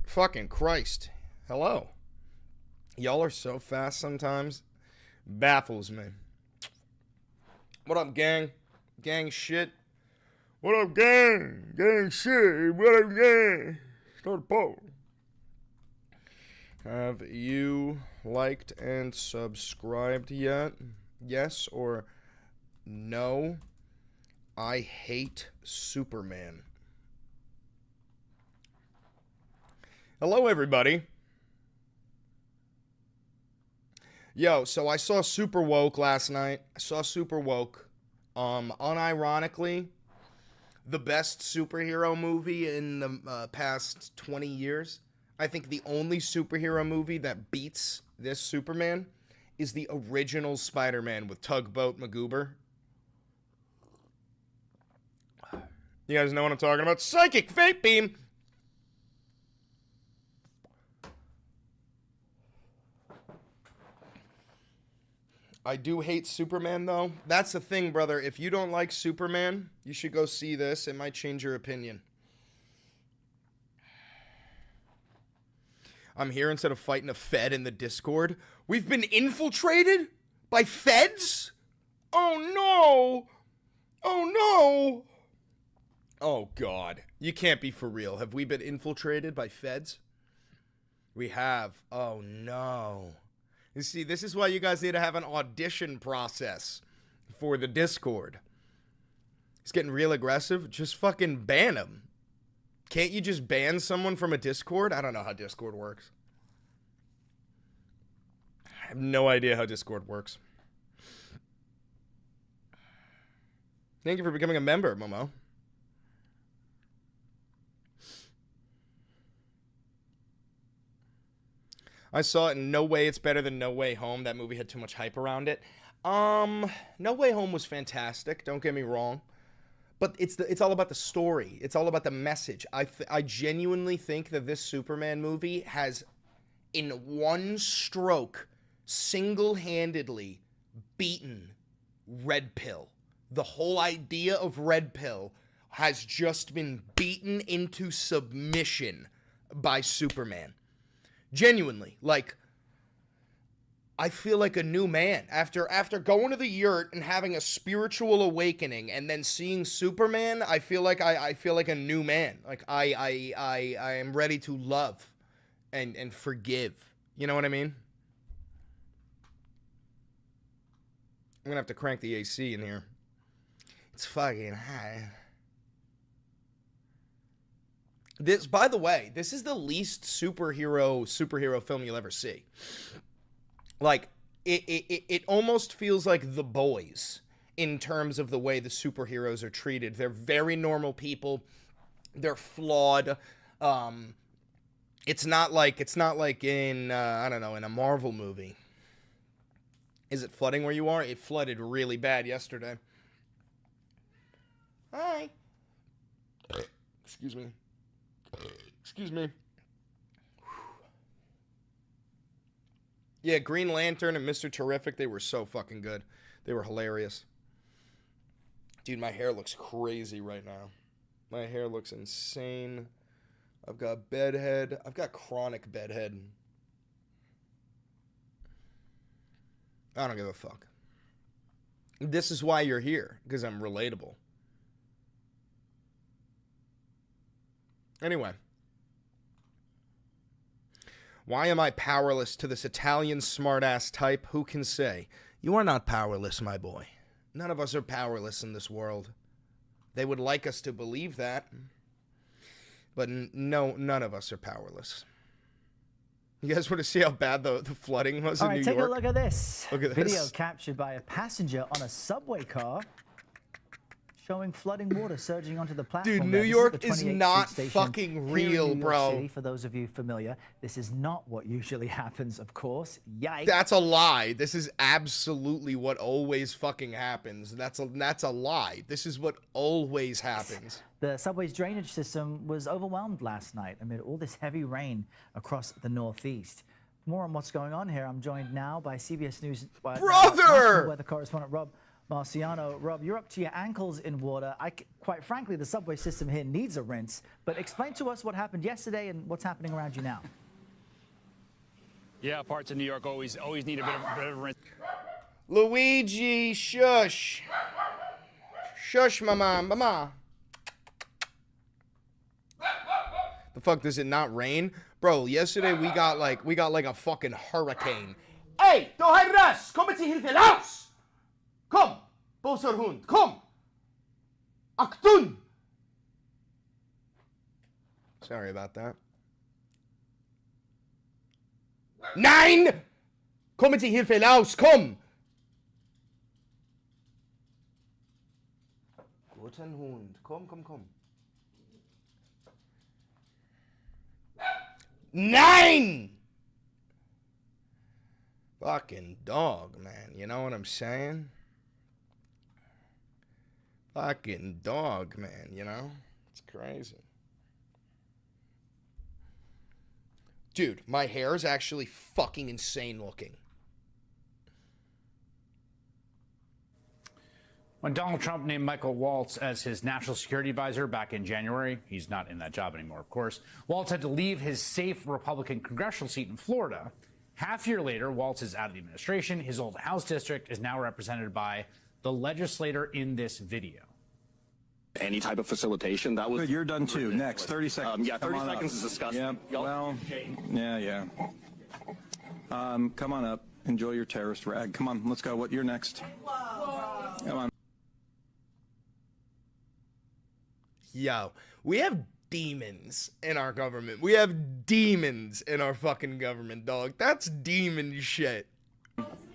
Fucking Christ. Hello. Y'all are so fast sometimes. Baffles me. What up, gang? Gang shit. What up, gang? Gang shit. What up, gang? Start a poll. Have you liked and subscribed yet? Yes or no? I hate Superman. Hello, everybody. Yo, so I saw Super Woke last night. I saw Super Woke. Unironically, the best superhero movie in the past 20 years. I think the only superhero movie that beats this Superman is the original Spider-Man with Tugboat McGoober. You guys know what I'm talking about? Psychic Fate Beam! I do hate Superman, though. That's the thing, brother. If you don't like Superman, you should go see this. It might change your opinion. I'm here instead of fighting a Fed in the Discord. We've been infiltrated by Feds? Oh, no. Oh, no. Oh, God. You can't be for real. Have we been infiltrated by Feds? We have. Oh, no. You see, this is why you guys need to have an audition process for the Discord. He's getting real aggressive. Just fucking ban him. Can't you just ban someone from a Discord? I don't know how Discord works. I have no idea how Discord works. Thank you for becoming a member, Momo. I saw it in No Way It's Better Than No Way Home. That movie had too much hype around it. No Way Home was fantastic. Don't get me wrong. But it's all about the story. It's all about the message. I genuinely think that this Superman movie has, in one stroke, single-handedly beaten Red Pill. The whole idea of Red Pill has just been beaten into submission by Superman. Genuinely, like, I feel like a new man after going to the yurt and having a spiritual awakening and then seeing Superman. I feel like I feel like a new man. Like I am ready to love and forgive. You know what I mean? I'm gonna have to crank the AC in here. It's fucking hot. This, by the way, this is the least superhero film you'll ever see. Like, it almost feels like The Boys in terms of the way the superheroes are treated. They're very normal people. They're flawed. It's not like in I don't know, in a Marvel movie. Is it flooding where you are? It flooded really bad yesterday. Hi. Excuse me. Excuse me. Yeah, Green Lantern and Mr. Terrific, they were so fucking good. They were hilarious. Dude, my hair looks crazy right now. My hair looks insane. I've got bedhead. I've got chronic bedhead. I don't give a fuck. This is why you're here, because I'm relatable. Anyway. Why am I powerless to this Italian smartass type? Who can say? You are not powerless, my boy. None of us are powerless in this world. They would like us to believe that. But no, none of us are powerless. You guys want to see how bad the flooding was in New York? All right, take a look at this. Look at Video this. captured by a passenger on a subway car showing flooding water surging onto the platform. Dude, New York is not fucking real, bro. City, for those of you familiar, this is not what usually happens, of course. Yikes. That's a lie. This is absolutely what always fucking happens. That's a lie. This is what always happens. The subway's drainage system was overwhelmed last night amid all this heavy rain across the Northeast. For more on what's going on here, I'm joined now by CBS News Brother! weather correspondent Rob Marciano. Rob, you're up to your ankles in water. Quite frankly, the subway system here needs a rinse. But explain to us what happened yesterday and what's happening around you now. Yeah, parts of New York always need a bit of a rinse. Luigi, shush. Shush, mama. The fuck does it not rain? Bro, yesterday we got like a fucking hurricane. Hey, du herres, kom till Hilfe Laus! Kom, böser Hund, kom! Aktun! Sorry about that. Nein! Kom till Hilfe Laus, kom! Guten Hund, komm. Nein! Fucking dog, man. You know what I'm saying? Fucking dog, man. You know? It's crazy. Dude, my hair is actually fucking insane looking. When Donald Trump named Michael Waltz as his national security advisor back in January, he's not in that job anymore, of course, Waltz had to leave his safe Republican congressional seat in Florida. Half a year later, Waltz is out of the administration. His old House district is now represented by the legislator in this video. Any type of facilitation, that was... Good, you're done too. Next, 30 seconds. Yeah, 30 seconds is disgusting. Yeah, well, yeah. Come on up. Enjoy your terrorist rag. Come on, let's go. You're next. Come on. Yo, we have demons in our government. We have demons in our fucking government, dog. That's demon shit.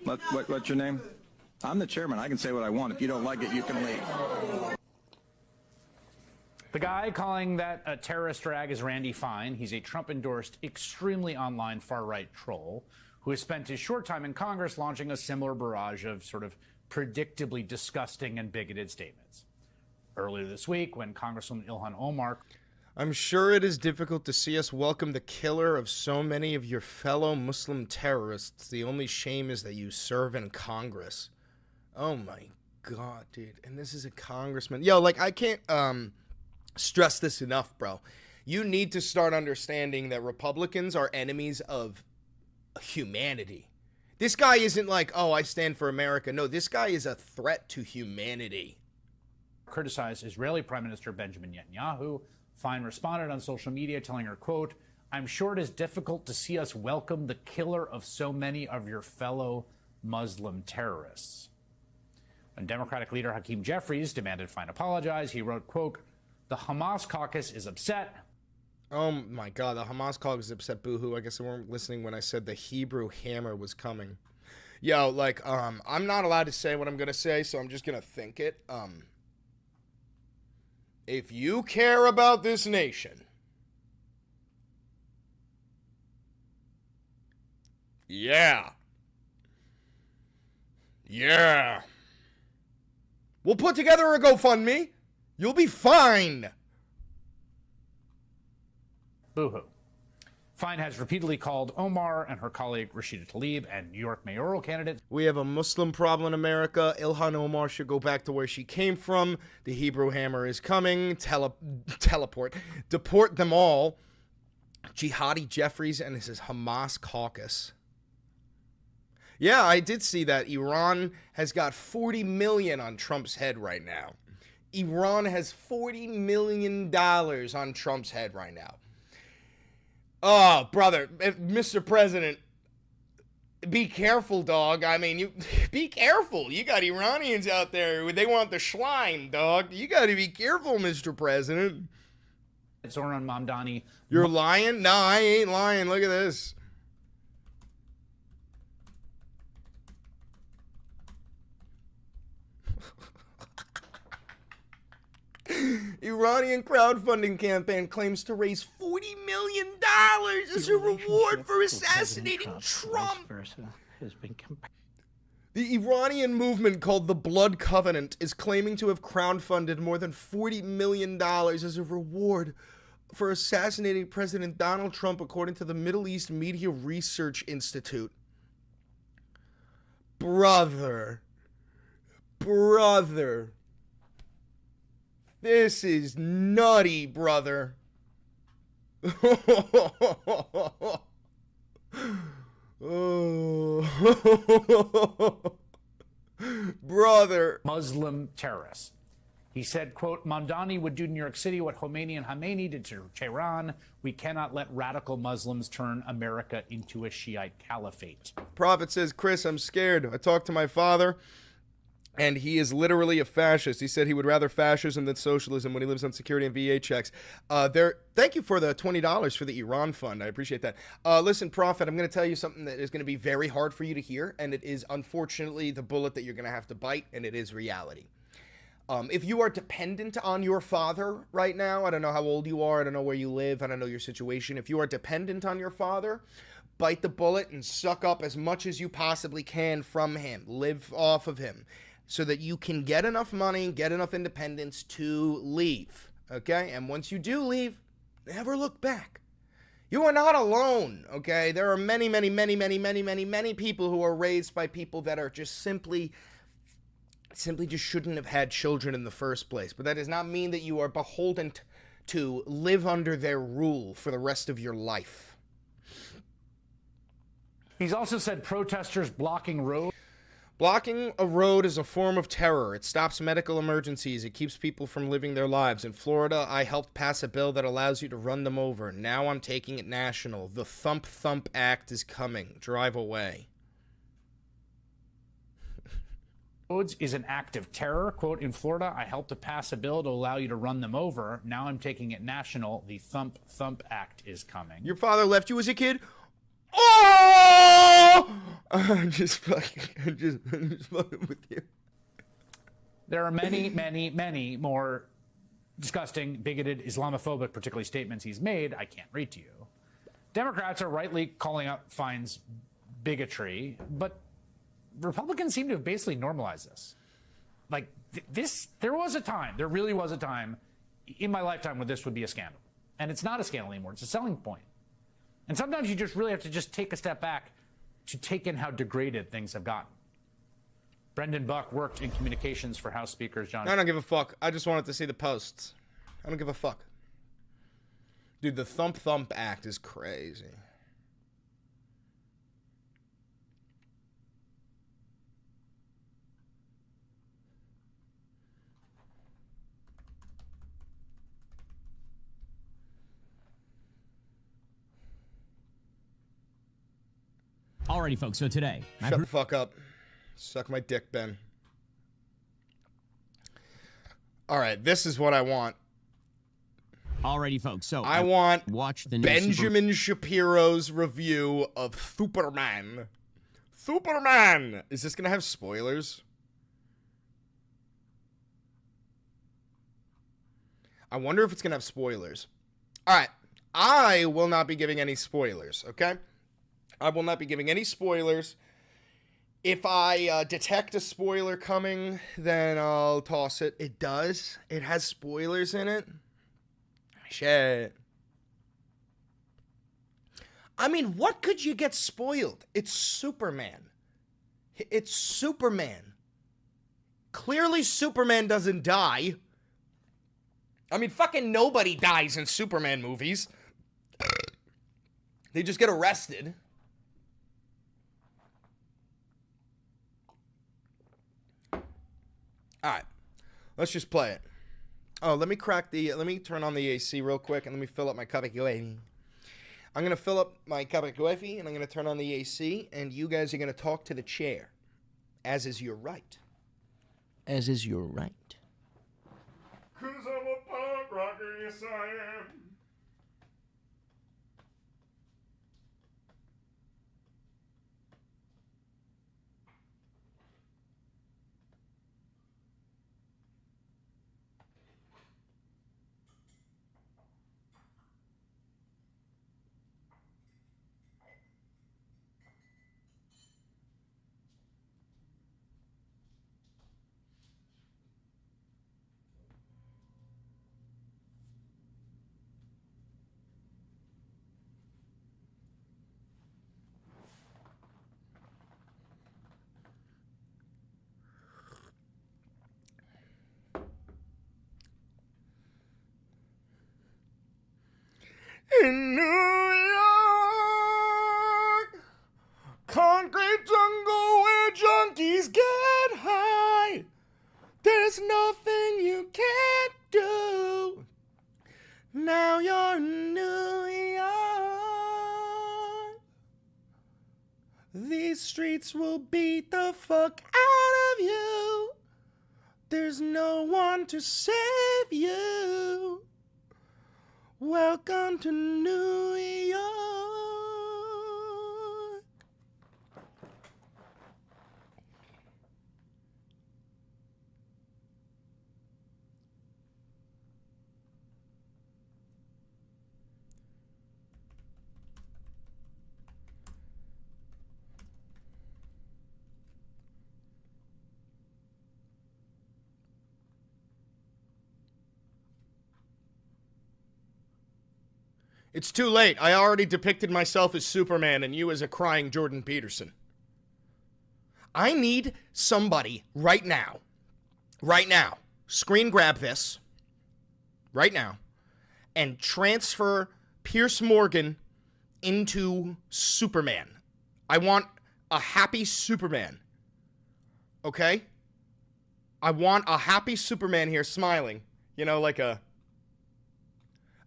What's your name? I'm the chairman. I can say what I want. If you don't like it, you can leave. The guy calling that a terrorist rag is Randy Fine. He's a Trump-endorsed, extremely online far-right troll who has spent his short time in Congress launching a similar barrage of sort of predictably disgusting and bigoted statements. Earlier this week, when Congresswoman Ilhan Omar... I'm sure it is difficult to see us welcome the killer of so many of your fellow Muslim terrorists. The only shame is that you serve in Congress. Oh my God, dude. And this is a congressman. Yo, like, I can't stress this enough, bro. You need to start understanding that Republicans are enemies of humanity. This guy isn't like, oh, I stand for America. No, this guy is a threat to humanity. Criticized Israeli Prime Minister Benjamin Netanyahu. Fine responded on social media telling her, quote, "I'm sure it is difficult to see us welcome the killer of so many of your fellow Muslim terrorists." When Democratic leader Hakeem Jeffries demanded Fine apologize, he wrote, quote, "The Hamas caucus is upset." Oh my God, the Hamas caucus is upset, boo-hoo. I guess they weren't listening when I said the Hebrew hammer was coming. Yo, like, I'm not allowed to say what I'm gonna say, so I'm just gonna think it. If you care about this nation, yeah, we'll put together a GoFundMe. You'll be fine. Boo-hoo. Fine has repeatedly called Omar and her colleague Rashida Tlaib and New York mayoral candidate. We have a Muslim problem in America. Ilhan Omar should go back to where she came from. The Hebrew hammer is coming. Deport them all. Jihadi Jeffries and his Hamas caucus. Yeah, I did see that Iran has got $40 million on Trump's head right now. Iran has $40 million on Trump's head right now. Oh, brother, Mr. President, be careful, dog. I mean, you be careful. You got Iranians out there. They want the slime, dog. You got to be careful, Mr. President. Zoran Mamdani. You're lying? No, I ain't lying. Look at this. Iranian crowdfunding campaign claims to raise $40 million as a reward for assassinating Trump. The Iranian movement called the Blood Covenant is claiming to have crowdfunded more than $40 million as a reward for assassinating President Donald Trump, according to the Middle East Media Research Institute. Brother. Brother. This is nutty, brother. Brother. Muslim terrorists. He said, quote, Mamdani would do to New York City what Khomeini and Khamenei did to Tehran. We cannot let radical Muslims turn America into a Shiite caliphate. Prophet says, Chris, I'm scared. I talked to my father, and he is literally a fascist. He said he would rather fascism than socialism when he lives on security and VA checks. Thank you for the $20 for the Iran fund. I appreciate that. Listen, Prophet, I'm going to tell you something that is going to be very hard for you to hear, and it is unfortunately the bullet that you're going to have to bite, and it is reality. If you are dependent on your father right now, I don't know how old you are, I don't know where you live, I don't know your situation. If you are dependent on your father, bite the bullet and suck up as much as you possibly can from him. Live off of him so that you can get enough money, get enough independence to leave, okay? And once you do leave, never look back. You are not alone, okay? There are many, many, many, many, many, many, many people who are raised by people that are just simply just shouldn't have had children in the first place. But that does not mean that you are beholden to live under their rule for the rest of your life. He's also said protesters blocking roads. Blocking a road is a form of terror. It stops medical emergencies. It keeps people from living their lives. In Florida, I helped pass a bill that allows you to run them over. Now I'm taking it national. The Thump Thump Act is coming. Drive away. Is an act of terror. Quote, in Florida, I helped to pass a bill to allow you to run them over. Now I'm taking it national. The Thump Thump Act is coming. Your father left you as a kid? Oh! I'm just fucking with you. There are many, many, many more disgusting, bigoted, Islamophobic, particularly statements he's made. I can't read to you. Democrats are rightly calling out Fine's bigotry, but Republicans seem to have basically normalized this. Like, there really was a time in my lifetime when this would be a scandal. And it's not a scandal anymore. It's a selling point. And sometimes you just really have to just take a step back to take in how degraded things have gotten. Brendan Buck worked in communications for House Speakers John. I don't give a fuck. I just wanted to see the posts. I don't give a fuck. Dude, the Thump Thump Act is crazy. Alrighty, folks, so today... Shut the fuck up. Suck my dick, Ben. Alright, this is what I want. Alrighty, folks, so... I want watch the new Benjamin Shapiro's review of Superman. Superman! Is this gonna have spoilers? I wonder if it's gonna have spoilers. Alright, I will not be giving any spoilers, okay? I will not be giving any spoilers. If I detect a spoiler coming, then I'll toss it. It does. It has spoilers in it. Shit. I mean, what could you get spoiled? It's Superman. It's Superman. Clearly, Superman doesn't die. I mean, fucking nobody dies in Superman movies. They just get arrested. All right, let's just play it. Oh, let me turn on the AC real quick and let me fill up my cup of coffee. I'm going to fill up my cup of coffee and I'm going to turn on the AC and you guys are going to talk to the chair, as is your right. As is your right. 'Cause I'm a punk rocker, yes I am. in New York. Concrete jungle where junkies get high. There's nothing you can't do. Now you're in New York. These streets will beat the fuck out of you. There's no one to save you. Welcome to New York. It's too late. I already depicted myself as Superman and you as a crying Jordan Peterson. I need somebody right now, screen grab this, right now, and transfer Pierce Morgan into Superman. I want a happy Superman. Okay? I want a happy Superman here smiling. You know, like a...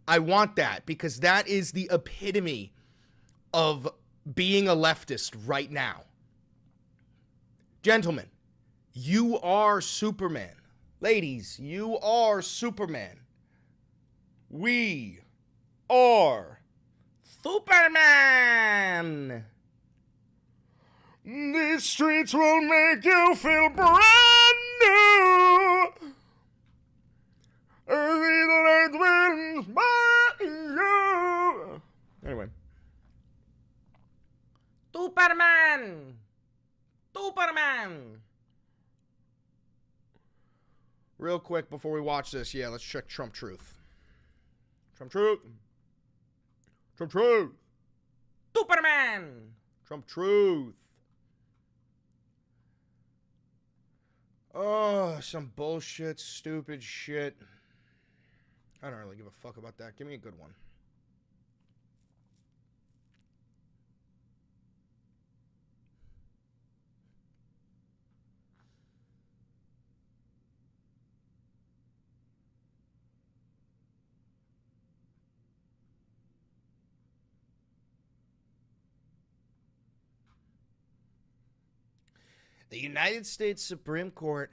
I want that because that is the epitome of being a leftist right now. Gentlemen, you are Superman. Ladies, you are Superman. We are Superman. These streets will make you feel brand new. These lights will inspire you. Anyway. Superman. Superman. Real quick before we watch this, yeah, let's check Trump Truth. Trump Truth. Trump Truth. Superman. Trump Truth. Oh, some bullshit, stupid shit. I don't really give a fuck about that. Give me a good one. The United States Supreme Court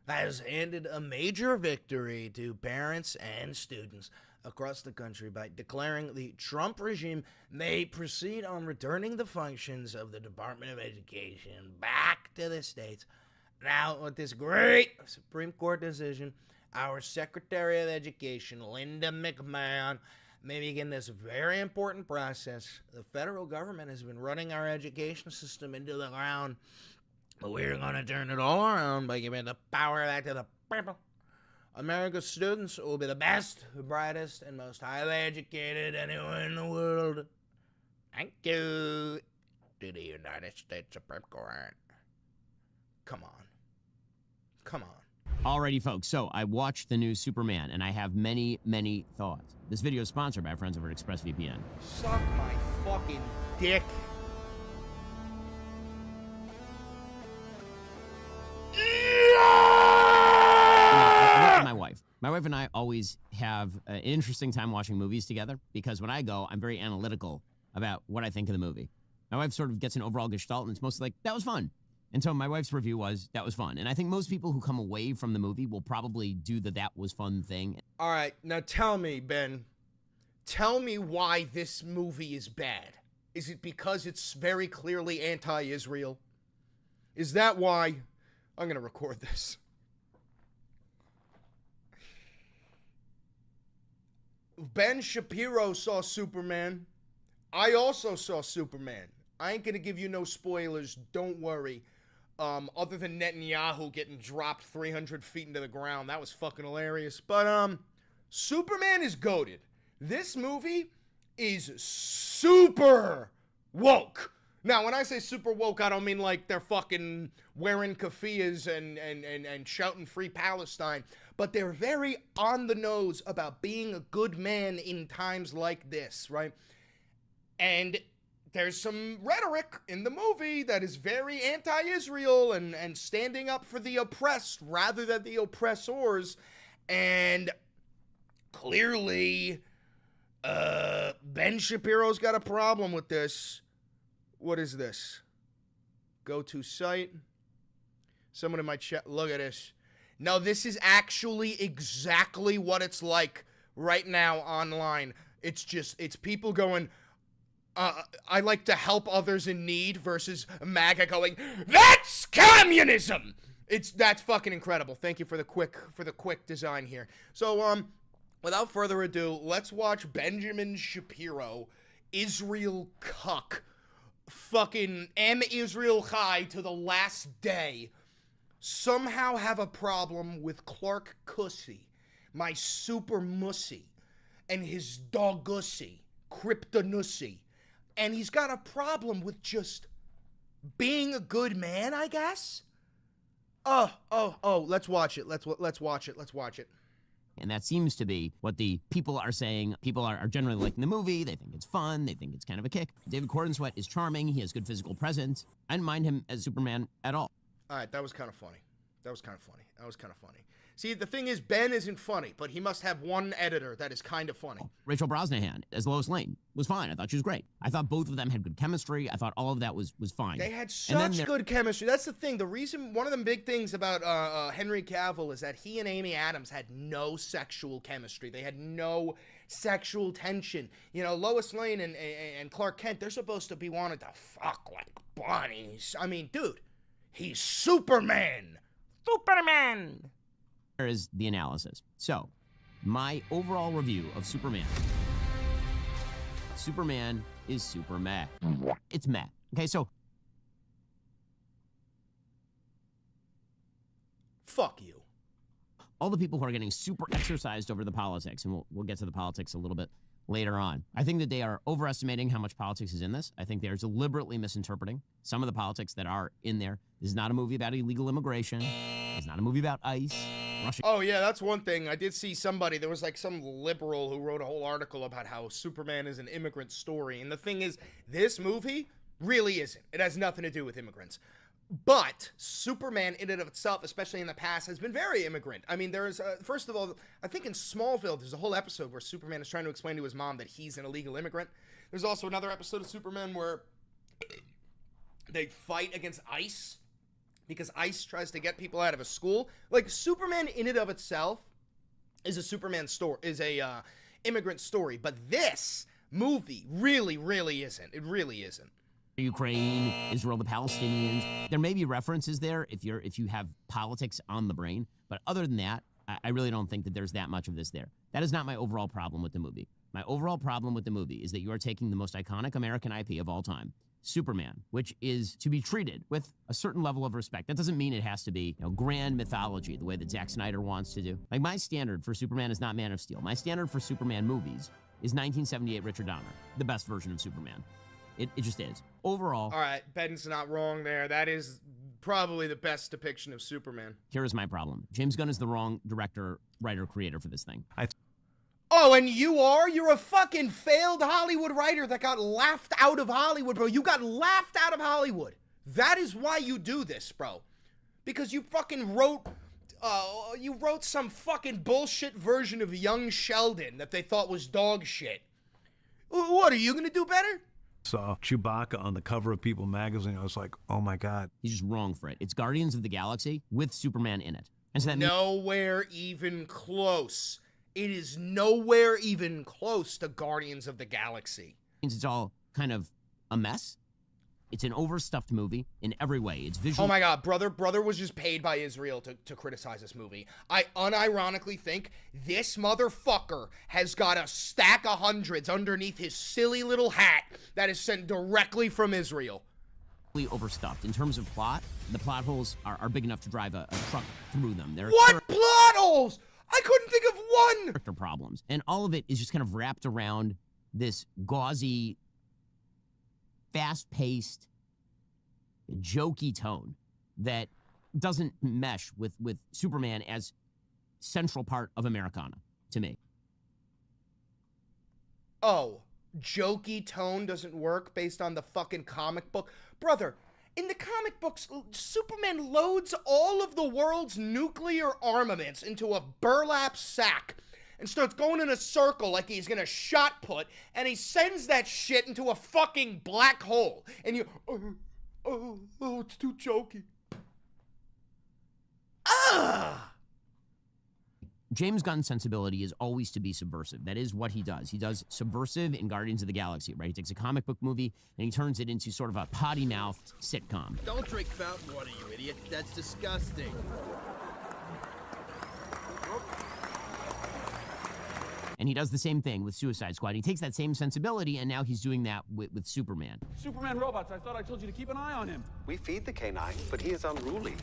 has handed a major victory to parents and students across the country by declaring the Trump regime may proceed on returning the functions of the Department of Education back to the states. Now, with this great Supreme Court decision, our Secretary of Education, Linda McMahon, may begin this very important process. The federal government has been running our education system into the ground. But we're going to turn it all around by giving the power back to the people. America's students will be the best, the brightest, and most highly educated anywhere in the world. Thank you to the United States Supreme Court. Come on. Come on. Alrighty, folks. So I watched the new Superman, and I have many, many thoughts. This video is sponsored by our friends over at ExpressVPN. Suck my fucking dick. My wife and I always have an interesting time watching movies together because when I go, I'm very analytical about what I think of the movie. My wife sort of gets an overall gestalt, and it's mostly like, that was fun. And so my wife's review was, that was fun. And I think most people who come away from the movie will probably do the that was fun thing. All right, now tell me, Ben. Tell me why this movie is bad. Is it because it's very clearly anti-Israel? Is that why? I'm going to record this. Ben Shapiro saw Superman. I also saw Superman. I ain't gonna give you no spoilers, don't worry. Other than Netanyahu getting dropped 300 feet into the ground. That was fucking hilarious. But, Superman is goated. This movie is super woke. Now, when I say super woke, I don't mean like they're fucking wearing keffiyehs and shouting Free Palestine. but they're very on the nose about being a good man in times like this, right? And there's some rhetoric in the movie that is very anti-Israel and standing up for the oppressed rather than the oppressors. And clearly, Ben Shapiro's got a problem with this. What is this? Go to site. Someone in my chat, look at this. No, this is actually exactly what it's like right now online. It's people going, I like to help others in need versus MAGA going, that's communism! That's fucking incredible. Thank you for the quick design here. So, without further ado, let's watch Benjamin Shapiro, Israel cuck, fucking M Israel Chai to the last day, somehow have a problem with Clark Cussy, my super mussy, and his doggussy, Kryptonussy. And he's got a problem with just being a good man, I guess? Oh, let's watch it. Let's watch it. And that seems to be what the people are saying. People are generally liking the movie. They think it's fun. They think it's kind of a kick. David Cordensweat is charming. He has good physical presence. I didn't mind him as Superman at all. All right, that was kind of funny. See, the thing is, Ben isn't funny, but he must have one editor that is kind of funny. Rachel Brosnahan as Lois Lane was fine. I thought she was great. I thought both of them had good chemistry. I thought all of that was fine. They had such good chemistry. That's the thing. The reason, one of the big things about Henry Cavill is that he and Amy Adams had no sexual chemistry. They had no sexual tension. You know, Lois Lane and Clark Kent, they're supposed to be wanting to fuck like bunnies. I mean, dude, he's Superman. Superman. Here is the analysis. So, my overall review of Superman. Superman is super meh. It's meh. Okay, so... Fuck you. All the people who are getting super exercised over the politics, and we'll get to the politics a little bit later on. I think that they are overestimating how much politics is in this. I think they're deliberately misinterpreting some of the politics that are in there. This is not a movie about illegal immigration. It's not a movie about ICE. Russia. Oh, yeah, that's one thing. I did see somebody, there was like some liberal who wrote a whole article about how Superman is an immigrant story. And the thing is, this movie really isn't. It has nothing to do with immigrants. But Superman in and of itself, especially in the past, has been very immigrant. I mean, there's, first of all, I think in Smallville, there's a whole episode where Superman is trying to explain to his mom that he's an illegal immigrant. There's also another episode of Superman where they fight against ICE because ICE tries to get people out of a school. Like, Superman in and of itself is a Superman story, is a immigrant story. But this movie really, really isn't. It really isn't. Ukraine, Israel, the Palestinians. There may be references there if you have politics on the brain, but other than that, I really don't think that there's that much of this there. That is not my overall problem with the movie. My overall problem with the movie is that you are taking the most iconic American IP of all time, Superman, which is to be treated with a certain level of respect. That doesn't mean it has to be, grand mythology the way that Zack Snyder wants to do. Like, my standard for Superman is not Man of Steel. My standard for Superman movies is 1978 Richard Donner, the best version of Superman. It just is. Overall... All right, Ben's not wrong there. That is probably the best depiction of Superman. Here is my problem. James Gunn is the wrong director, writer, creator for this thing. Oh, and you're a fucking failed Hollywood writer that got laughed out of Hollywood, bro. You got laughed out of Hollywood. That is why you do this, bro. Because you fucking wrote some fucking bullshit version of Young Sheldon that they thought was dog shit. What, are you gonna do better? Saw Chewbacca on the cover of People magazine. I was like, oh my God. He's just wrong for it. It's Guardians of the Galaxy with Superman in it. And so that nowhere even close. It is nowhere even close to Guardians of the Galaxy. means it's all kind of a mess. It's an overstuffed movie in every way. It's visual. Oh my God, brother was just paid by Israel to criticize this movie. I unironically think this motherfucker has got a stack of hundreds underneath his silly little hat that is sent directly from Israel. Overstuffed. In terms of plot, the plot holes are big enough to drive a truck through them. What plot holes? I couldn't think of one! Character problems. And all of it is just kind of wrapped around this gauzy, fast-paced, jokey tone that doesn't mesh with Superman as central part of Americana to me. Oh, jokey tone doesn't work based on the fucking comic book? Brother, in the comic books, Superman loads all of the world's nuclear armaments into a burlap sack and starts going in a circle like he's gonna shot put, and he sends that shit into a fucking black hole. And you, it's too jokey. James Gunn's sensibility is always to be subversive. That is what he does. He does subversive in Guardians of the Galaxy, right? He takes a comic book movie and he turns it into sort of a potty-mouthed sitcom. Don't drink fountain water, you idiot. That's disgusting. And he does the same thing with Suicide Squad. He takes that same sensibility, and now he's doing that with Superman. Superman robots, I thought I told you to keep an eye on him. We feed the canine, but he is unruly.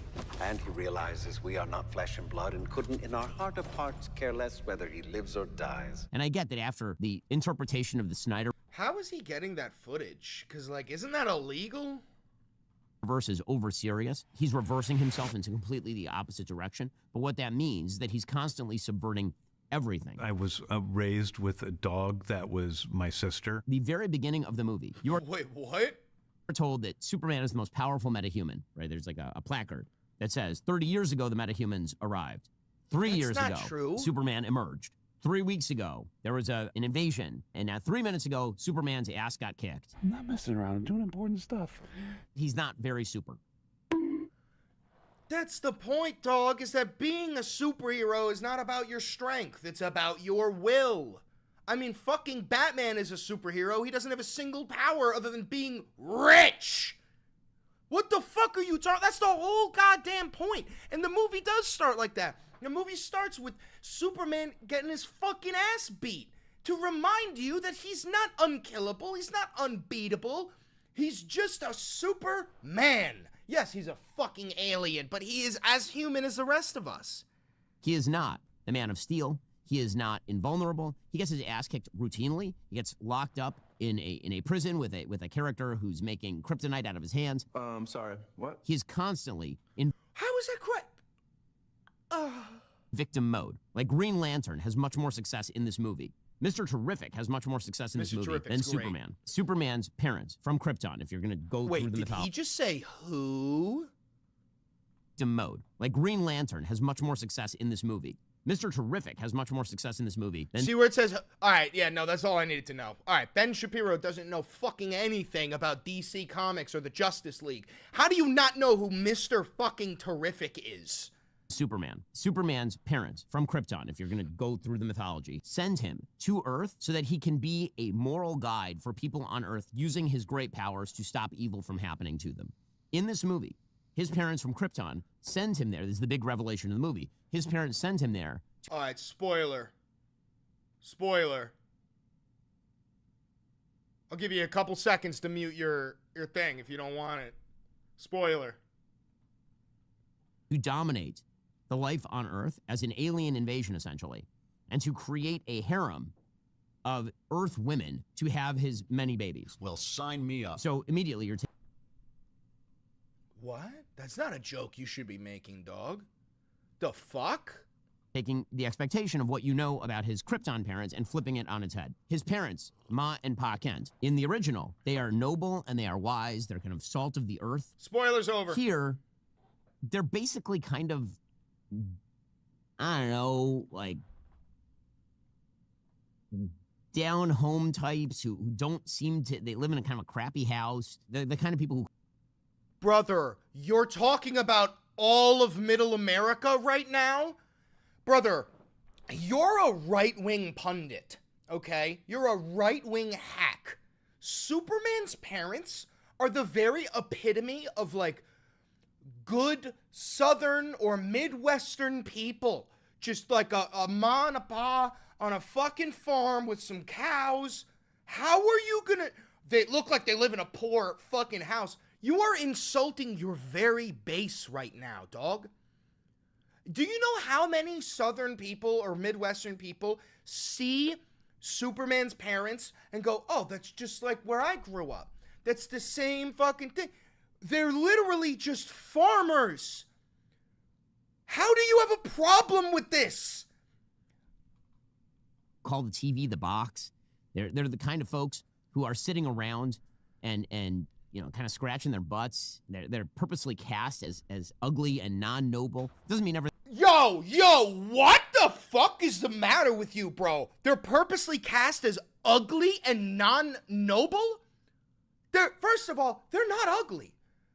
And he realizes we are not flesh and blood and couldn't, in our heart of hearts, care less whether he lives or dies. And I get that after the interpretation of the Snyder How is he getting that footage? Because, like, isn't that illegal? Verse is over serious. He's reversing himself into completely the opposite direction. But what that means is that he's constantly subverting everything. I was raised with a dog that was my sister. The very beginning of the movie, you're Wait, what? told that Superman is the most powerful metahuman, right? There's like a placard that says 30 years ago the metahumans arrived. 3 years not ago, true. Superman emerged. 3 weeks ago, there was an invasion. And now 3 minutes ago, Superman's ass got kicked. I'm not messing around. I'm doing important stuff. He's not very super. That's the point, dog, is that being a superhero is not about your strength. It's about your will. I mean, fucking Batman is a superhero. He doesn't have a single power other than being rich. What the fuck are you talking? That's the whole goddamn point. And the movie does start like that. The movie starts with Superman getting his fucking ass beat to remind you that he's not unkillable. He's not unbeatable. He's just a Superman. Yes, he's a fucking alien, but he is as human as the rest of us. He is not the Man of Steel. He is not invulnerable. He gets his ass kicked routinely. He gets locked up in a prison with a character who's making kryptonite out of his hands. Sorry, what? He's constantly in How is that correct? victim mode. Like Green Lantern has much more success in this movie. Mr. Terrific has much more success in this Mr. movie Terrific's than great. Superman. Superman's parents from Krypton, if you're going to go through Wait, the did mythology. he just say who? Victim mode. Like Green Lantern has much more success in this movie. Mr. Terrific has much more success in this movie than See where it says, all right, yeah, no, that's all I needed to know. All right, Ben Shapiro doesn't know fucking anything about DC Comics or the Justice League. How do you not know who Mr. fucking Terrific is? Superman. Superman's parents from Krypton, if you're going to go through the mythology, send him to Earth so that he can be a moral guide for people on Earth using his great powers to stop evil from happening to them. In this movie, his parents from Krypton send him there. This is the big revelation of the movie. His parents send him there. All right, spoiler. Spoiler. I'll give you a couple seconds to mute your thing if you don't want it. Spoiler. To dominate the life on Earth as an alien invasion, essentially, and to create a harem of Earth women to have his many babies. Well, sign me up. So immediately you're What? That's not a joke you should be making, dog. The fuck? taking the expectation of what you know about his Krypton parents and flipping it on its head. His parents, Ma and Pa Kent, in the original, they are noble and they are wise. They're kind of salt of the earth. Spoilers over. Here, they're basically kind of, I don't know, like down home types who don't seem to, they live in a kind of a crappy house. They're the kind of people who Brother, you're talking about all of middle America right now? Brother, you're a right-wing pundit, okay? You're a right-wing hack. Superman's parents are the very epitome of, like, good Southern or Midwestern people. Just like a ma and a pa on a fucking farm with some cows. How are you gonna... They look like they live in a poor fucking house. You are insulting your very base right now, dog. Do you know how many Southern people or Midwestern people see Superman's parents and go, oh, that's just like where I grew up. That's the same fucking thing. They're literally just farmers. How do you have a problem with this? Call the TV the box. They're the kind of folks who are sitting around and you know, kind of scratching their butts. They're purposely cast as ugly and non-noble. Doesn't mean everything. Yo, what the fuck is the matter with you, bro? They're purposely cast as ugly and non-noble? First of all, they're not ugly.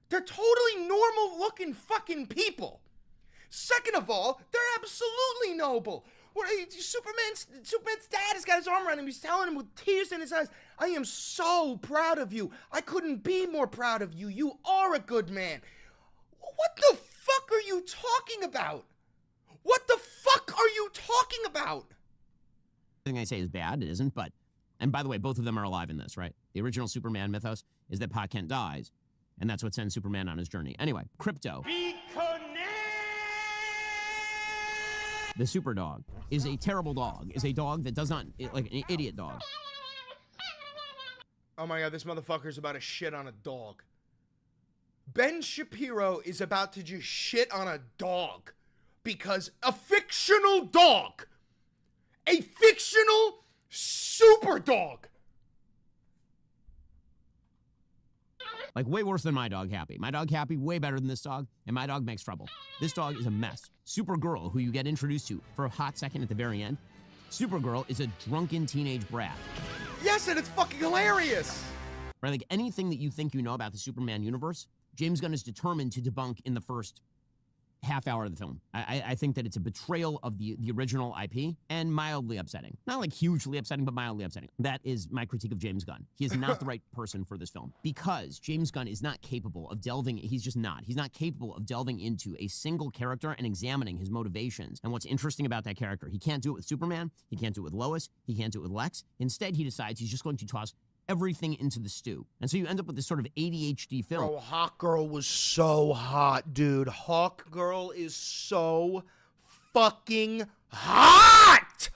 They're totally normal-looking fucking people. Second of all, they're absolutely noble. Superman's dad has got his arm around him. He's telling him with tears in his eyes, I am so proud of you. I couldn't be more proud of you. You are a good man. What the fuck are you talking about? What the fuck are you talking about? Everything I say is bad. It isn't, but... And by the way, both of them are alive in this, right? The original Superman mythos is that Pa Kent dies, and that's what sends Superman on his journey. Anyway, Crypto. The super dog is a terrible dog, is a dog that does not, like an idiot dog. Oh my god, this motherfucker's about to shit on a dog. Ben Shapiro is about to just shit on a dog because a fictional dog, a fictional super dog. Like, way worse than my dog, Happy. My dog, Happy, way better than this dog, and my dog makes trouble. This dog is a mess. Supergirl, who you get introduced to for a hot second at the very end, Supergirl is a drunken teenage brat. Yes, and it's fucking hilarious. Right, like, anything that you think you know about the Superman universe, James Gunn is determined to debunk in the first half hour of the film. I think that it's a betrayal of the original IP and mildly upsetting. Not like hugely upsetting, but mildly upsetting. That is my critique of James Gunn. He is not the right person for this film because James Gunn is not capable of delving, he's just not. He's not capable of delving into a single character and examining his motivations and what's interesting about that character. He can't do it with Superman. He can't do it with Lois. He can't do it with Lex. Instead, he decides he's just going to toss everything into the stew. And so you end up with this sort of ADHD film. Bro, Hawk Girl was so hot, dude. Hawk Girl is so fucking hot!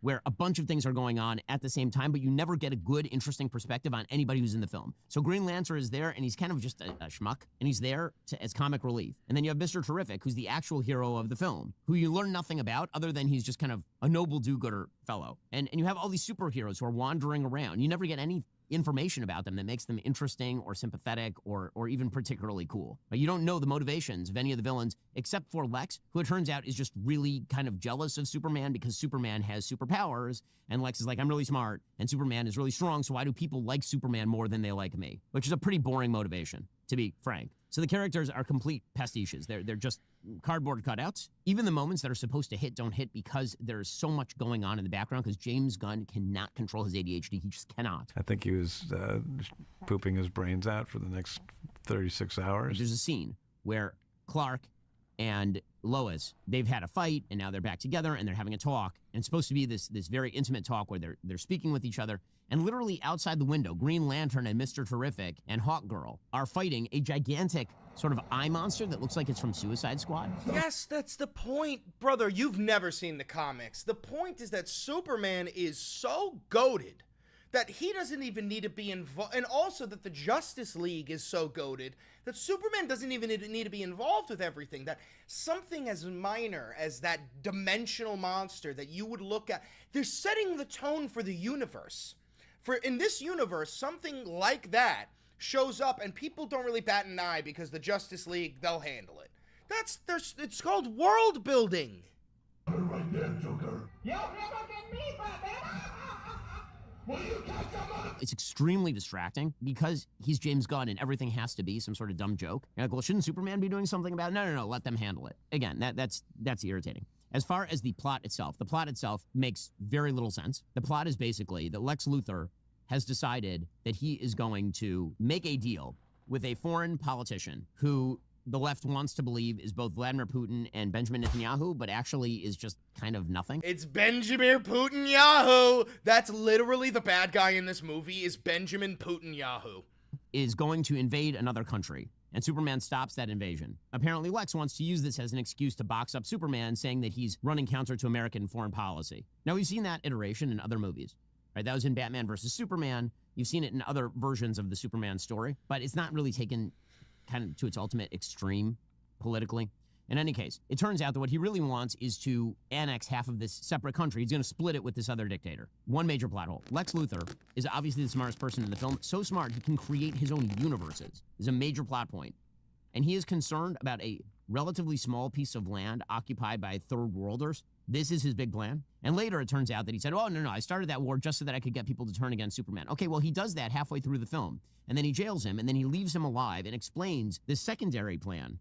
Where a bunch of things are going on at the same time, but you never get a good, interesting perspective on anybody who's in the film. So Green Lantern is there, and he's kind of just a schmuck, and he's there as comic relief. And then you have Mr. Terrific, who's the actual hero of the film, who you learn nothing about other than he's just kind of a noble do-gooder fellow. And you have all these superheroes who are wandering around. You never get any information about them that makes them interesting or sympathetic or even particularly cool. But you don't know the motivations of any of the villains except for Lex, who it turns out is just really kind of jealous of Superman because Superman has superpowers, and Lex is like, I'm really smart, and Superman is really strong, so why do people like Superman more than they like me? Which is a pretty boring motivation, to be frank. So the characters are complete pastiches. They're just cardboard cutouts. Even the moments that are supposed to hit don't hit because there's so much going on in the background because James Gunn cannot control his ADHD. He just cannot. I think he was pooping his brains out for the next 36 hours. There's a scene where Clark and Lois, they've had a fight, and now they're back together, and they're having a talk. And it's supposed to be this very intimate talk where they're speaking with each other. And literally outside the window, Green Lantern and Mr. Terrific and Hawk Girl are fighting a gigantic sort of eye monster that looks like it's from Suicide Squad. Yes, that's the point, brother. You've never seen the comics. The point is that Superman is so goated that he doesn't even need to be involved, and also that the Justice League is so goated that Superman doesn't even need to be involved with everything, that something as minor as that dimensional monster that you would look at, they're setting the tone for the universe. For in this universe, something like that shows up and people don't really bat an eye because the Justice League, they'll handle it. It's called world building. Right there, Joker. You'll never get me, It's extremely distracting because he's James Gunn and everything has to be some sort of dumb joke. You're like, well, shouldn't Superman be doing something about it? No, let them handle it. Again, that's irritating. As far as the plot itself makes very little sense. The plot is basically that Lex Luthor has decided that he is going to make a deal with a foreign politician who the left wants to believe is both Vladimir Putin and Benjamin Netanyahu, but actually is just kind of nothing. It's Benjamin Putin-Yahoo! That's literally the bad guy in this movie, is Benjamin Putin-Yahoo. Is going to invade another country, and Superman stops that invasion. Apparently Lex wants to use this as an excuse to box up Superman, saying that he's running counter to American foreign policy. Now, we've seen that iteration in other movies. Right, that was in Batman versus Superman. You've seen it in other versions of the Superman story, but it's not really taken kind of to its ultimate extreme politically. In any case, it turns out that what he really wants is to annex half of this separate country. He's going to split it with this other dictator. One major plot hole. Lex Luthor is obviously the smartest person in the film. So smart, he can create his own universes. Is a major plot point. And he is concerned about a relatively small piece of land occupied by third worlders. This is his big plan. And later it turns out that he said, oh, no, I started that war just so that I could get people to turn against Superman. Okay, well, he does that halfway through the film. And then he jails him, and then he leaves him alive and explains this secondary plan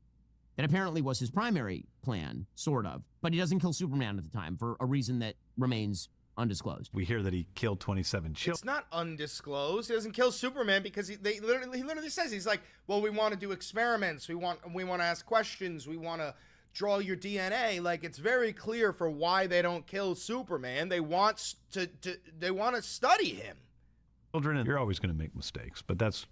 that apparently was his primary plan, sort of. But he doesn't kill Superman at the time for a reason that remains undisclosed. We hear that he killed 27 children. It's not undisclosed. He doesn't kill Superman because he literally says, he's like, well, we want to do experiments. We want to ask questions. We want to draw your DNA. Like, it's very clear for why they don't kill Superman. They want to study him. Children, and you're always going to make mistakes, but that's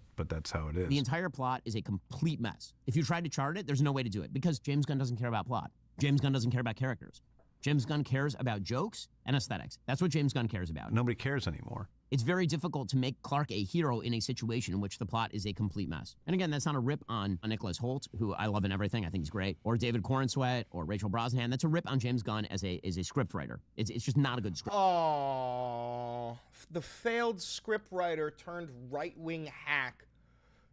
how it is. The entire plot is a complete mess. If you try to chart it, there's no way to do it because James Gunn doesn't care about plot. James Gunn doesn't care about characters. James Gunn cares about jokes and aesthetics. That's what James Gunn cares about. Nobody cares anymore. It's very difficult to make Clark a hero in a situation in which the plot is a complete mess. And again, that's not a rip on Nicholas Hoult, who I love in everything. I think he's great. Or David Corenswet or Rachel Brosnahan. That's a rip on James Gunn as a script writer. It's just not a good script. Oh, the failed script writer turned right-wing hack.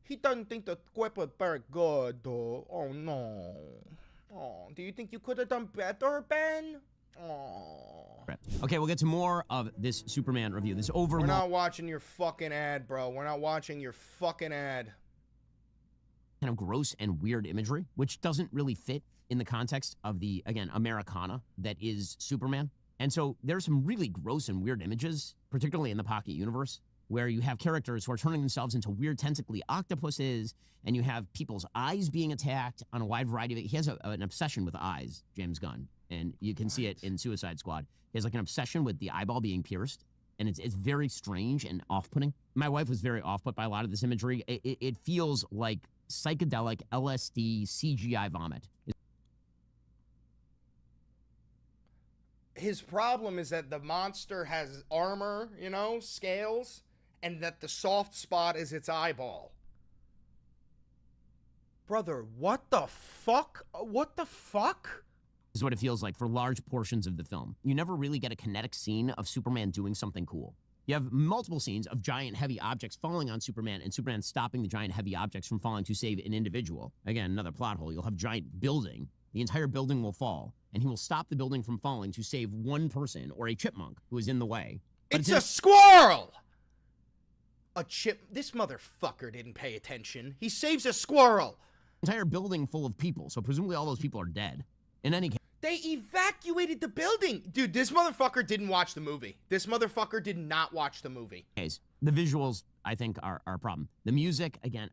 He doesn't think the script was very good, though. Oh, no. Oh, do you think you could have done better, Ben? Oh. Okay, we'll get to more of this Superman review. This overlong. We're not watching your fucking ad, bro. We're not watching your fucking ad. Kind of gross and weird imagery, which doesn't really fit in the context of the, again, Americana that is Superman. And so there's some really gross and weird images, particularly in the Pocket universe, where you have characters who are turning themselves into weird tentacly octopuses, and you have people's eyes being attacked on a wide variety of it. He has an obsession with eyes, James Gunn, and you can see it in Suicide Squad. He has like an obsession with the eyeball being pierced, and it's very strange and off-putting. My wife was very off-put by a lot of this imagery. It feels like psychedelic LSD CGI vomit. His problem is that the monster has armor, you know, scales, and that the soft spot is its eyeball. Brother, what the fuck? What the fuck? Is what it feels like for large portions of the film. You never really get a kinetic scene of Superman doing something cool. You have multiple scenes of giant heavy objects falling on Superman and Superman stopping the giant heavy objects from falling to save an individual. Again, another plot hole. You'll have giant building. The entire building will fall, and he will stop the building from falling to save one person or a chipmunk who is in the way. But it's a squirrel! A chip. This motherfucker didn't pay attention. He saves a squirrel. Entire building full of people, so presumably all those people are dead. In any case, they evacuated the building. Dude, this motherfucker didn't watch the movie. This motherfucker did not watch the movie. The visuals, I think, are a problem. The music, again,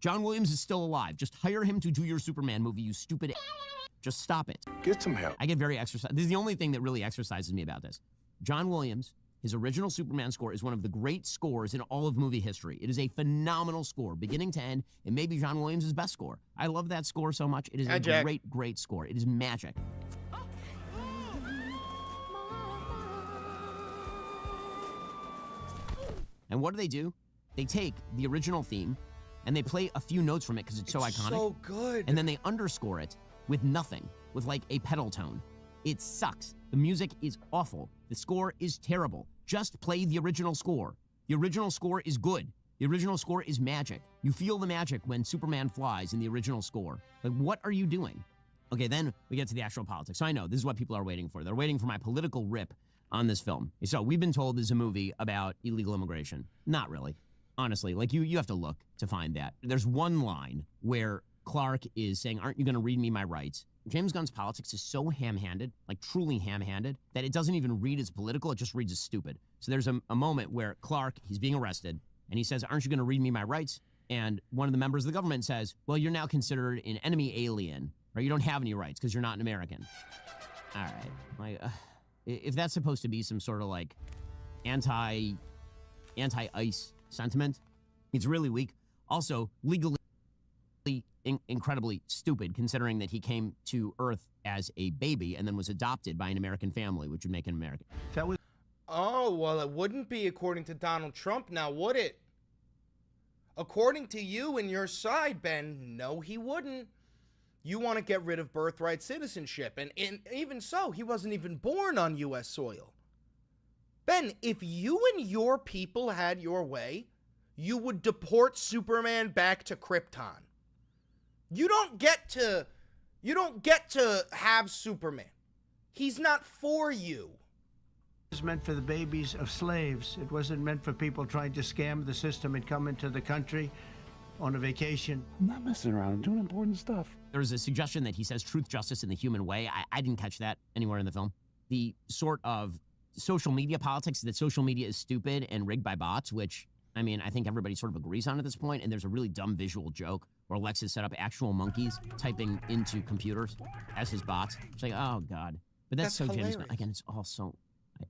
John Williams is still alive. Just hire him to do your Superman movie, you stupid. Just stop it. Get some help. I get very exercised. This is the only thing that really exercises me about this. John Williams, his original Superman score is one of the great scores in all of movie history. It is a phenomenal score, beginning to end. It may be John Williams' best score. I love that score so much. It is a great, great score. It is magic. And what do? They take the original theme and they play a few notes from it because it's so iconic. So good. And then they underscore it with nothing, with like a pedal tone. It sucks. The music is awful. The score is terrible. Just play the original score. The original score is good. The original score is magic. You feel the magic when Superman flies in the original score. Like, what are you doing? Okay, then we get to the actual politics. So I know this is what people are waiting for. They're waiting for my political rip on this film. So we've been told this is a movie about illegal immigration. Not really. Honestly, like you have to look to find that. There's one line where Clark is saying, aren't you going to read me my rights? James Gunn's politics is so ham-handed, like truly ham-handed, that it doesn't even read as political, it just reads as stupid. So there's a moment where Clark, he's being arrested, and he says, aren't you going to read me my rights? And one of the members of the government says, well, you're now considered an enemy alien, or you don't have any rights because you're not an American. All right. Like, if that's supposed to be some sort of like anti-ICE sentiment, it's really weak. Also, legally incredibly stupid, considering that he came to Earth as a baby and then was adopted by an American family, which would make him American. Oh, well, it wouldn't be according to Donald Trump now, would it? According to you and your side, Ben, no, he wouldn't. You want to get rid of birthright citizenship. And even so, he wasn't even born on U.S. soil. Ben, if you and your people had your way, you would deport Superman back to Krypton. You don't get to have Superman. He's not for you. It was meant for the babies of slaves. It wasn't meant for people trying to scam the system and come into the country on a vacation. I'm not messing around. I'm doing important stuff. There's a suggestion that he says truth, justice, and the human way. I didn't catch that anywhere in the film. The sort of social media politics that social media is stupid and rigged by bots, which, I mean, I think everybody sort of agrees on at this point. And there's a really dumb visual joke where Lex has set up actual monkeys typing into computers as his bots. It's like, oh, God. But that's so hilarious. James Gunn. Again, it's all so...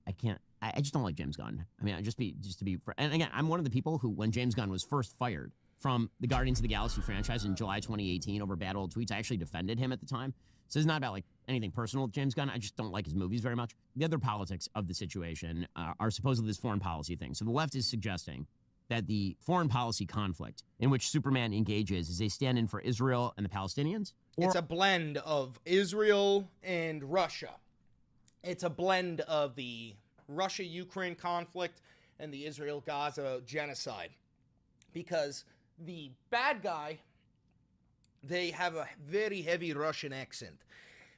I can't... I just don't like James Gunn. I mean, just to be... And again, I'm one of the people who, when James Gunn was first fired from the Guardians of the Galaxy franchise in July 2018 over bad old tweets, I actually defended him at the time. So it's not about like anything personal with James Gunn. I just don't like his movies very much. The other politics of the situation are supposedly this foreign policy thing. So the left is suggesting that the foreign policy conflict in which Superman engages is a stand-in for Israel and the Palestinians. It's a blend of Israel and Russia. It's a blend of the Russia-Ukraine conflict and the Israel-Gaza genocide. Because the bad guy, they have a very heavy Russian accent.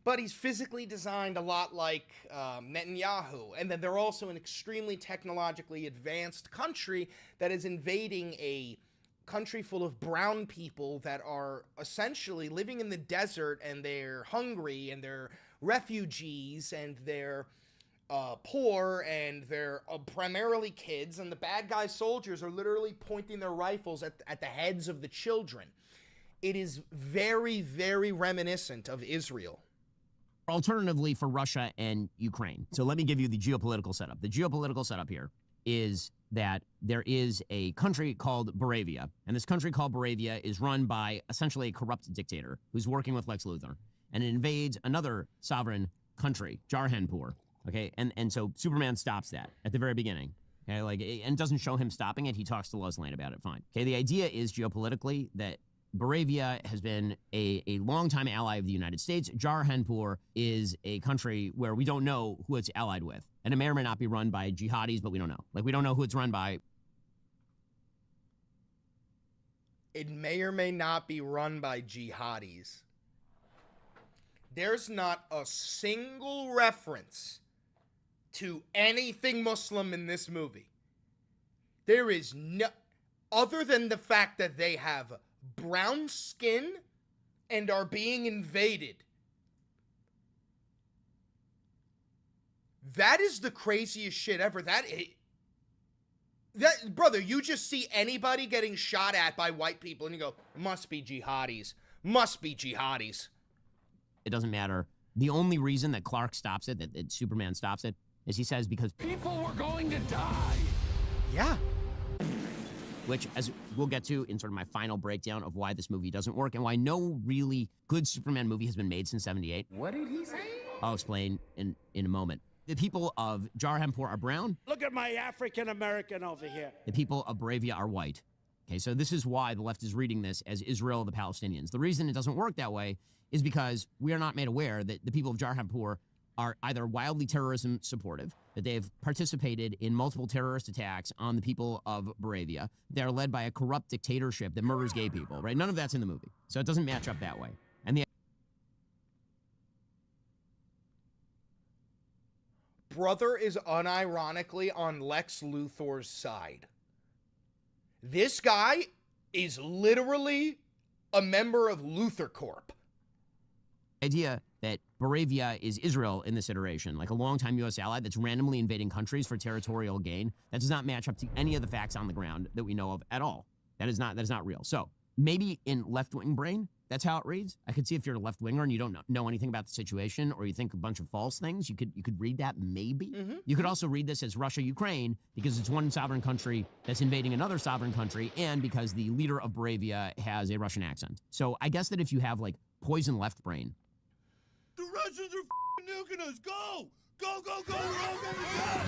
But he's physically designed a lot like Netanyahu. And then they're also an extremely technologically advanced country that is invading a country full of brown people that are essentially living in the desert, and they're hungry, and they're refugees, and they're poor, and they're primarily kids, and the bad guy soldiers are literally pointing their rifles at the heads of the children. It is very, very reminiscent of Israel. Alternatively for Russia and Ukraine. So let me give you the geopolitical setup. The geopolitical setup here is that there is a country called Boravia, and this country called Boravia is run by essentially a corrupt dictator who's working with Lex Luthor, and it invades another sovereign country, Jarhanpur. Okay, and so Superman stops that at the very beginning. Okay, and doesn't show him stopping it. He talks to Lois Lane about it. Fine. Okay, the idea is geopolitically that Boravia has been a longtime ally of the United States. Jarhanpur is a country where we don't know who it's allied with. And it may or may not be run by jihadis, but we don't know. Like, we don't know who it's run by. It may or may not be run by jihadis. There's not a single reference to anything Muslim in this movie. There is no... Other than the fact that they have brown skin and are being invaded. That is the craziest shit ever. That brother, you just see anybody getting shot at by white people and you go, must be jihadis. Must be jihadis. It doesn't matter. The only reason that Clark stops it, that Superman stops it, is he says because people were going to die. Yeah. Which, as we'll get to in sort of my final breakdown of why this movie doesn't work and why no really good Superman movie has been made since '78. What did he say? I'll explain in a moment. The people of Jarhanpur are brown. Look at my African American over here. The people of Boravia are white. Okay, so this is why the left is reading this as Israel, the Palestinians. The reason it doesn't work that way is because we are not made aware that the people of Jarhanpur are either wildly terrorism supportive, that they've participated in multiple terrorist attacks on the people of Boravia. They're led by a corrupt dictatorship that murders gay people, right? None of that's in the movie. So it doesn't match up that way. And the brother is unironically on Lex Luthor's side. This guy is literally a member of Luthor Corp. idea that Boravia is Israel in this iteration, like a longtime U.S. ally that's randomly invading countries for territorial gain, that does not match up to any of the facts on the ground that we know of at all. That is not real. So maybe in left-wing brain, that's how it reads. I could see if you're a left-winger and you don't know anything about the situation, or you think a bunch of false things, you could read that maybe. Mm-hmm. You could also read this as Russia-Ukraine because it's one sovereign country that's invading another sovereign country, and because the leader of Boravia has a Russian accent. So I guess that if you have like poison left brain. The Russians are nuking us! Go! Go, go, go! We're all gonna die!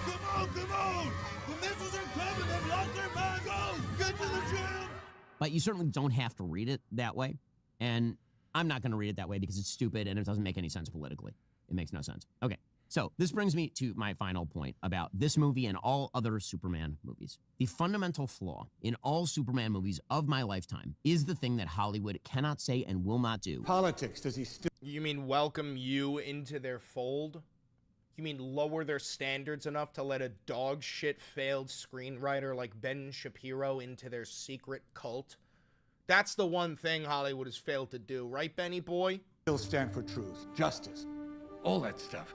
Come on, come on! The missiles are coming! They've lost their mind! Go! Get to the gym! But you certainly don't have to read it that way. And I'm not going to read it that way because it's stupid and it doesn't make any sense politically. It makes no sense. Okay, so this brings me to my final point about this movie and all other Superman movies. The fundamental flaw in all Superman movies of my lifetime is the thing that Hollywood cannot say and will not do. Politics, does he still... You mean welcome you into their fold? You mean lower their standards enough to let a dog shit failed screenwriter like Ben Shapiro into their secret cult? That's the one thing Hollywood has failed to do, right, Benny boy? Still stand for truth, justice, all that stuff.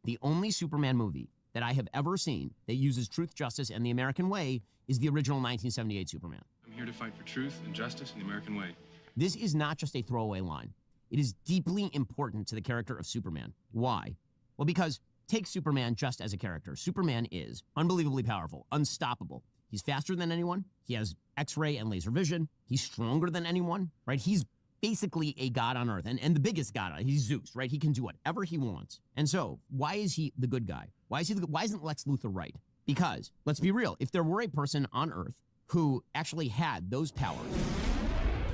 The only Superman movie that I have ever seen that uses truth, justice, and the American way is the original 1978 Superman. I'm here to fight for truth and justice in the American way. This is not just a throwaway line. It is deeply important to the character of Superman. Why? Well, because take Superman just as a character. Superman is unbelievably powerful, unstoppable. He's faster than anyone. He has X-ray and laser vision. He's stronger than anyone, right? He's basically a god on Earth, and the biggest god. He's Zeus, right? He can do whatever he wants. And so, why is he the good guy? Why isn't Lex Luthor right? Because, let's be real, if there were a person on Earth who actually had those powers,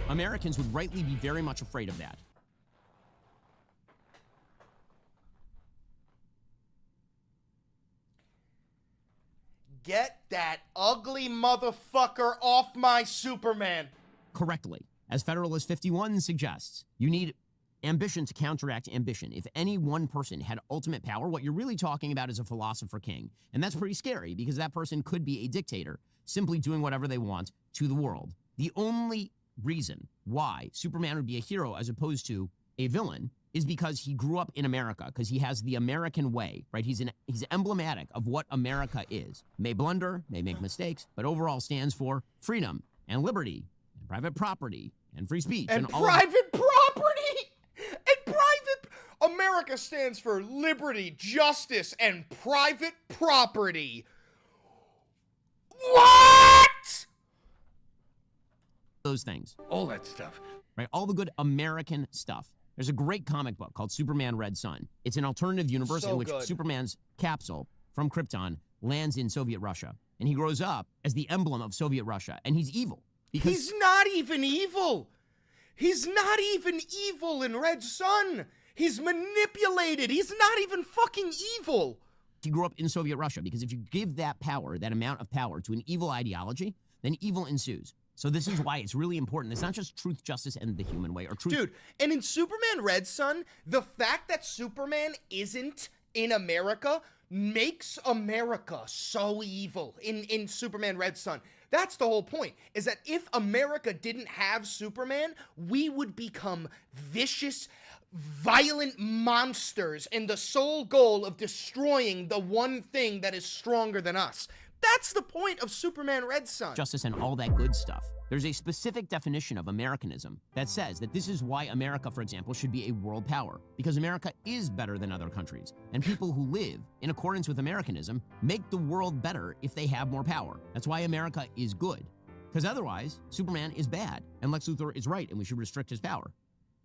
Americans would rightly be very much afraid of that. Get that ugly motherfucker off my Superman. Correctly. As Federalist 51 suggests, you need ambition to counteract ambition. If any one person had ultimate power, what you're really talking about is a philosopher king. And that's pretty scary because that person could be a dictator, simply doing whatever they want to the world. The only reason why Superman would be a hero as opposed to a villain is because he grew up in America, because he has the American way, right? He's emblematic of what America is. May blunder, may make mistakes, but overall stands for freedom and liberty and private property and free speech. And private property! And private... America stands for liberty, justice, and private property. What? Those things. All that stuff. Right? All the good American stuff. There's a great comic book called Superman Red Sun. It's an alternative universe in which Superman's capsule from Krypton lands in Soviet Russia. And he grows up as the emblem of Soviet Russia. And he's evil. He's not even evil. He's not even evil in Red Sun. He's manipulated. He's not even fucking evil. He grew up in Soviet Russia because if you give that power, that amount of power to an evil ideology, then evil ensues. So this is why it's really important. It's not just truth, justice, and the human way, or truth. Dude, and in Superman Red Sun, the fact that Superman isn't in America makes America so evil in Superman Red Sun. That's the whole point, is that if America didn't have Superman, we would become vicious, violent monsters in the sole goal of destroying the one thing that is stronger than us. That's the point of Superman Red Sun. Justice and all that good stuff. There's a specific definition of Americanism that says that this is why America, for example, should be a world power. Because America is better than other countries. And people who live in accordance with Americanism make the world better if they have more power. That's why America is good. Because otherwise, Superman is bad. And Lex Luthor is right, and we should restrict his power.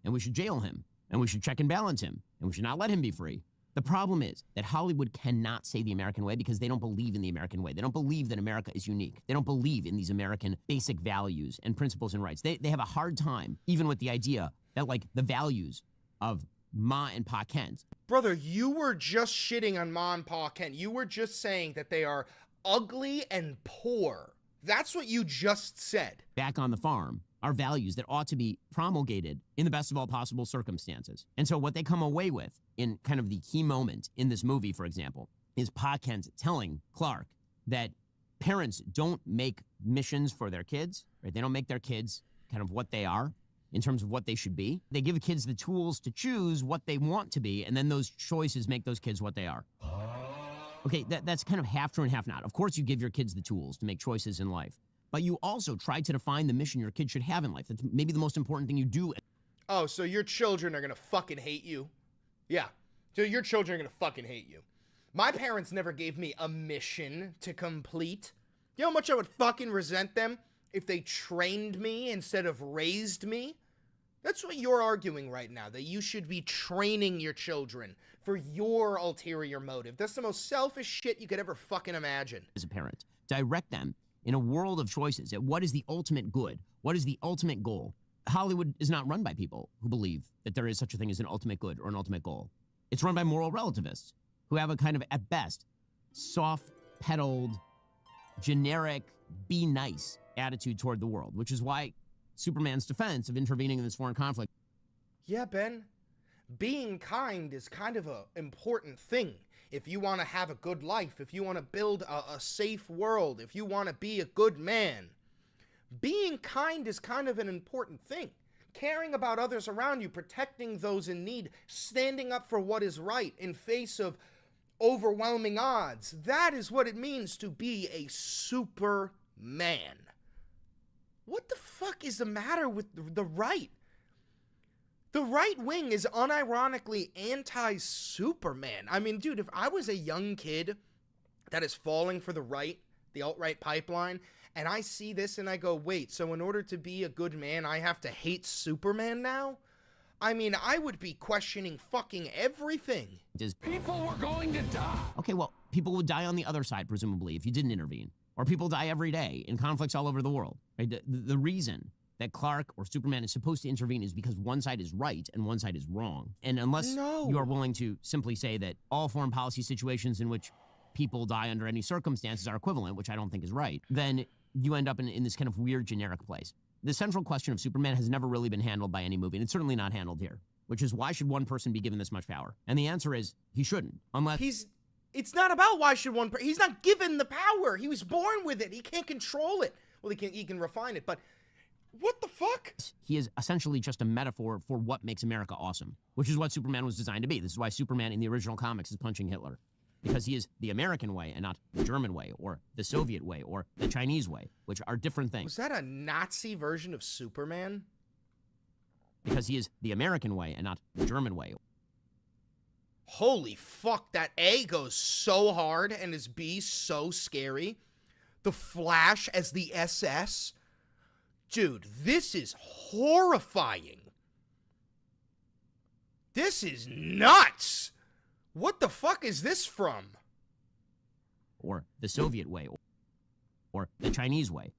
And we should jail him. And we should check and balance him. And we should not let him be free. The problem is that Hollywood cannot say the American way because they don't believe in the American way. They don't believe that America is unique. They don't believe in these American basic values and principles and rights. They have a hard time, even with the idea that, like, the values of Ma and Pa Kent. Brother, you were just shitting on Ma and Pa Kent. You were just saying that they are ugly and poor. That's what you just said. Back on the farm are values that ought to be promulgated in the best of all possible circumstances. And so what they come away with in kind of the key moment in this movie, for example, is Pa Kent telling Clark that parents don't make missions for their kids, right? They don't make their kids kind of what they are in terms of what they should be. They give kids the tools to choose what they want to be, and then those choices make those kids what they are. Okay, that's kind of half true and half not. Of course, you give your kids the tools to make choices in life, but you also try to define the mission your kid should have in life. That's maybe the most important thing you do. Oh, so your children are gonna fucking hate you? Yeah, so your children are gonna fucking hate you. My parents never gave me a mission to complete. You know how much I would fucking resent them if they trained me instead of raised me? That's what you're arguing right now, that you should be training your children for your ulterior motive. That's the most selfish shit you could ever fucking imagine. As a parent, direct them in a world of choices at what is the ultimate good, what is the ultimate goal. Hollywood is not run by people who believe that there is such a thing as an ultimate good or an ultimate goal. It's run by moral relativists who have a kind of, at best, soft-pedaled, generic, be nice attitude toward the world, which is why Superman's defense of intervening in this foreign conflict. Yeah, Ben. Being kind is kind of an important thing. If you want to have a good life, if you want to build a safe world, if you want to be a good man, being kind is kind of an important thing. Caring about others around you, protecting those in need, standing up for what is right in face of overwhelming odds. That is what it means to be a Superman. What the fuck is the matter with the right? The right wing is unironically anti-Superman. I mean, dude, if I was a young kid that is falling for the right, the alt-right pipeline, and I see this and I go, wait, so in order to be a good man, I have to hate Superman now? I mean, I would be questioning fucking everything. People were going to die. Okay, well, people would die on the other side, presumably, if you didn't intervene. Or people die every day in conflicts all over the world. Right? The reason that Clark or Superman is supposed to intervene is because one side is right and one side is wrong. And unless you are willing to simply say that all foreign policy situations in which people die under any circumstances are equivalent, which I don't think is right, then you end up in this kind of weird generic place. The central question of Superman has never really been handled by any movie, and it's certainly not handled here, which is why should one person be given this much power? And the answer is he shouldn't, unless... It's not about why should one person... He's not given the power. He was born with it. He can't control it. Well, he can refine it, but... What the fuck? He is essentially just a metaphor for what makes America awesome, which is what Superman was designed to be. This is why Superman in the original comics is punching Hitler. Because he is the American way and not the German way or the Soviet way or the Chinese way, which are different things. Was that a Nazi version of Superman? Because he is the American way and not the German way. Holy fuck, that A goes so hard and his B so scary. The Flash as the SS. Dude, this is horrifying. This is nuts. What the fuck is this from? Or the Soviet way. Or the Chinese way.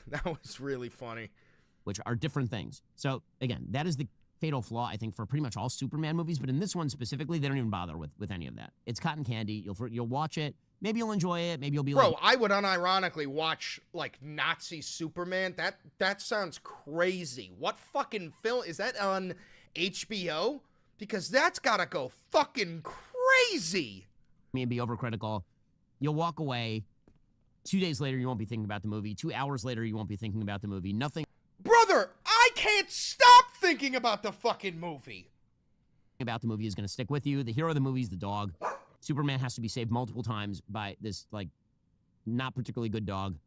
That was really funny. Which are different things. So, again, that is the fatal flaw, I think, for pretty much all Superman movies. But in this one specifically, they don't even bother with any of that. It's cotton candy. You'll watch it. Maybe you'll enjoy it. Maybe you'll be like... Bro, I would unironically watch, like, Nazi Superman. That sounds crazy. What fucking film? Is that on HBO? Because that's gotta go fucking crazy. Maybe overcritical. You'll walk away. 2 days later, you won't be thinking about the movie. 2 hours later, you won't be thinking about the movie. Nothing... Brother, I can't stop thinking about the fucking movie. About the movie is going to stick with you. The hero of the movie is the dog. Superman has to be saved multiple times by this, like, not particularly good dog.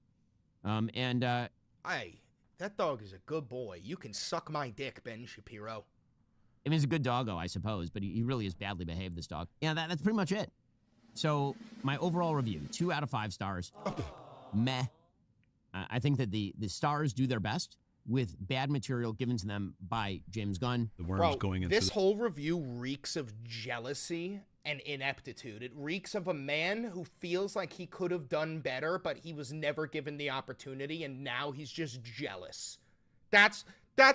Hey, that dog is a good boy. You can suck my dick, Ben Shapiro. I mean, he's a good doggo, I suppose, but he really is badly behaved, this dog. Yeah, that's pretty much it. So, my overall review, 2 out of 5 stars. Meh. I think that the stars do their best with bad material given to them by James Gunn. The worms Bro, going into this whole review reeks of jealousy and ineptitude. It reeks of a man who feels like he could have done better, but he was never given the opportunity, and now he's just jealous. That's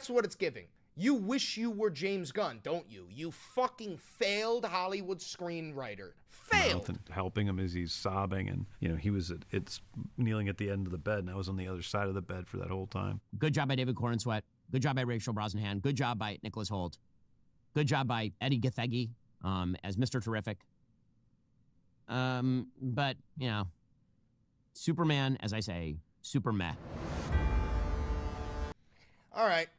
what it's giving. You wish you were James Gunn, don't you? You fucking failed Hollywood screenwriter. Failed. And helping him as he's sobbing, and he was it's kneeling at the end of the bed, and I was on the other side of the bed for that whole time. Good job by David Corenswet. Good job by Rachel Brosnahan. Good job by Nicholas Hoult. Good job by Eddie Gathegi as Mr. Terrific. But Superman, as I say, super meh. All right.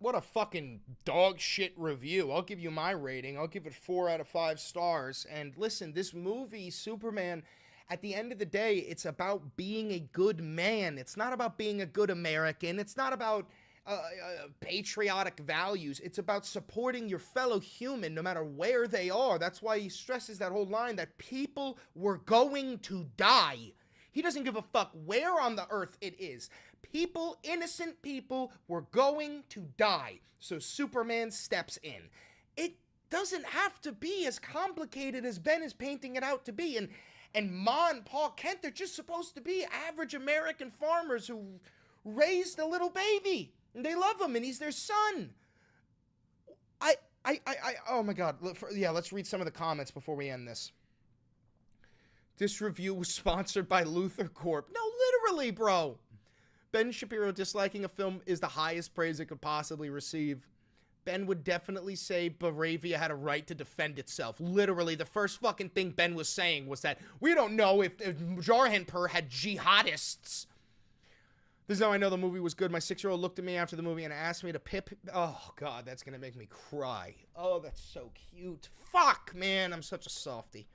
What a fucking dog shit review. I'll give you my rating. I'll give it 4 out of 5 stars. And listen, this movie, Superman, at the end of the day, it's about being a good man. It's not about being a good American. It's not about patriotic values. It's about supporting your fellow human no matter where they are. That's why he stresses that whole line that people were going to die. He doesn't give a fuck where on the earth it is. People, innocent people, were going to die. So Superman steps in. It doesn't have to be as complicated as Ben is painting it out to be. And Ma and Pa Kent, they're just supposed to be average American farmers who raised a little baby. And they love him, and he's their son. Oh my God. Let's read some of the comments before we end this. This review was sponsored by Luther Corp. No, literally, bro. Ben Shapiro disliking a film is the highest praise it could possibly receive. Ben would definitely say Moravia had a right to defend itself. Literally, the first fucking thing Ben was saying was that we don't know if Jarhanpur had jihadists. This is how I know the movie was good. My 6-year-old looked at me after the movie and asked me to pip. Oh, God, that's going to make me cry. Oh, that's so cute. Fuck, man, I'm such a softie.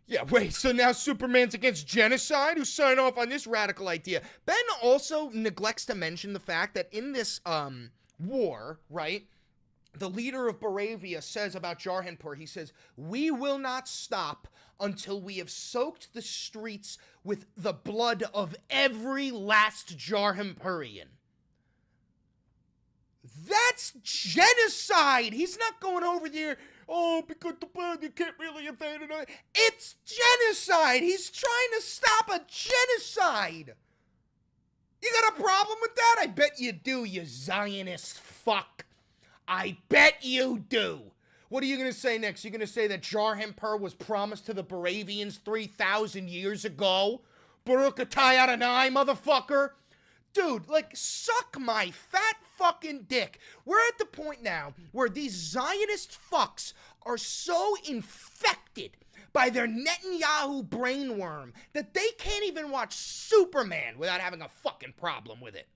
Yeah, wait, so now Superman's against genocide? Who signed off on this radical idea? Ben also neglects to mention the fact that in this war, right, the leader of Moravia says about Jarhanpur, he says, we will not stop until we have soaked the streets with the blood of every last Jarhanpurian. That's genocide! He's not going over there, oh, because the blood, you can't really invade it. It's genocide! He's trying to stop a genocide! You got a problem with that? I bet you do, you Zionist fuck. I bet you do. What are you going to say next? You're going to say that Jarhanpur was promised to the Moravians 3,000 years ago? Baruch atah Adonai, motherfucker. Dude, like, suck my fat fucking dick. We're at the point now where these Zionist fucks are so infected by their Netanyahu brainworm that they can't even watch Superman without having a fucking problem with it.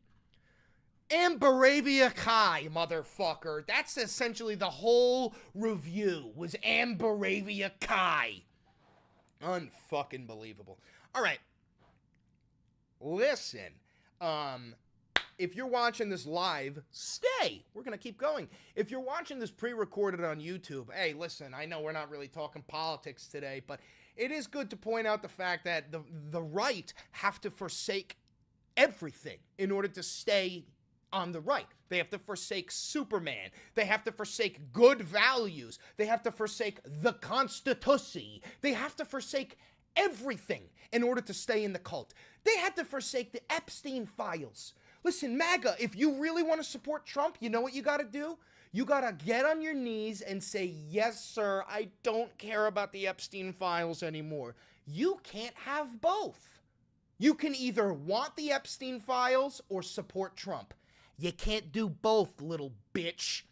Ambaravia Kai, motherfucker. That's essentially the whole review, was Ambaravia Kai. Unfucking believable. All right. Listen. If you're watching this live, stay. We're going to keep going. If you're watching this pre-recorded on YouTube, hey, listen, I know we're not really talking politics today, but it is good to point out the fact that the right have to forsake everything in order to stay on the right. They have to forsake Superman. They have to forsake good values. They have to forsake the Constitution. They have to forsake everything in order to stay in the cult. They had to forsake the Epstein files. Listen, MAGA, if you really want to support Trump, you know what you got to do? You got to get on your knees and say, yes, sir, I don't care about the Epstein files anymore. You can't have both. You can either want the Epstein files or support Trump. You can't do both, little bitch.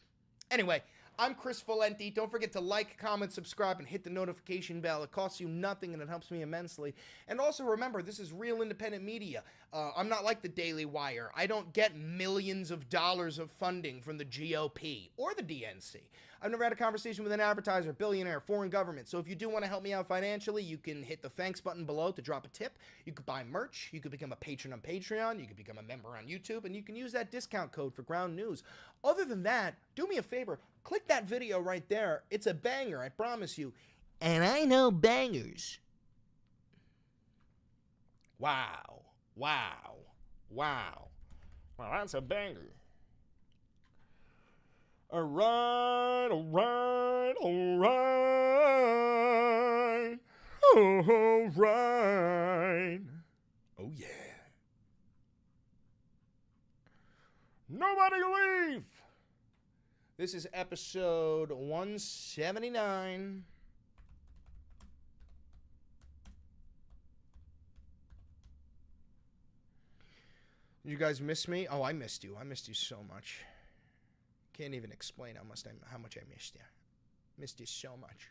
Anyway, I'm Chris Valenti. Don't forget to like, comment, subscribe, and hit the notification bell. It costs you nothing, and it helps me immensely. And also remember, this is real independent media. I'm not like the Daily Wire. I don't get millions of dollars of funding from the GOP or the DNC. I've never had a conversation with an advertiser, billionaire, foreign government. So if you do want to help me out financially, you can hit the thanks button below to drop a tip. You could buy merch. You could become a patron on Patreon. You could become a member on YouTube. And you can use that discount code for Ground News. Other than that, do me a favor. Click that video right there. It's a banger, I promise you. And I know bangers. Wow. Wow. Wow. Well, that's a banger. All right, all right, all right. All right. Oh, yeah. Nobody leave. This is episode 179. Did you guys miss me? Oh, I missed you. I missed you so much. Can't even explain how much I missed you. Missed you so much.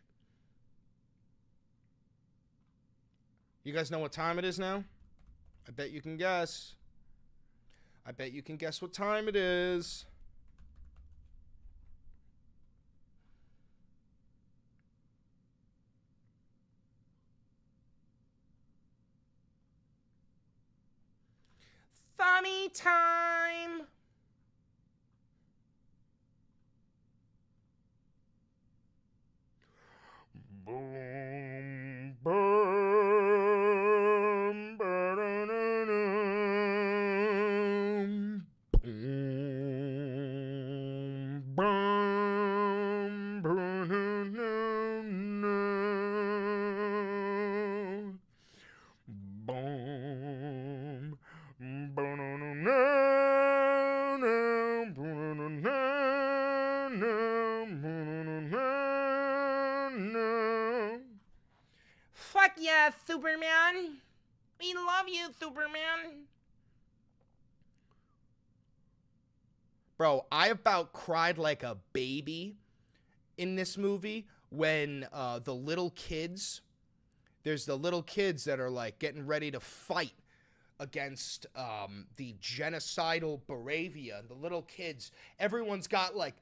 You guys know what time it is now? I bet you can guess. I bet you can guess what time it is. Funny time. Boom, boom, ba-da-da-dum. Boom, boom, ba-da-da-dum. Boom, ba-da-da-dum. ya, Superman. We love you, Superman. Bro, I about cried like a baby in this movie when the little kids, there's the little kids that are like getting ready to fight against the genocidal Baravia. The little kids, everyone's got like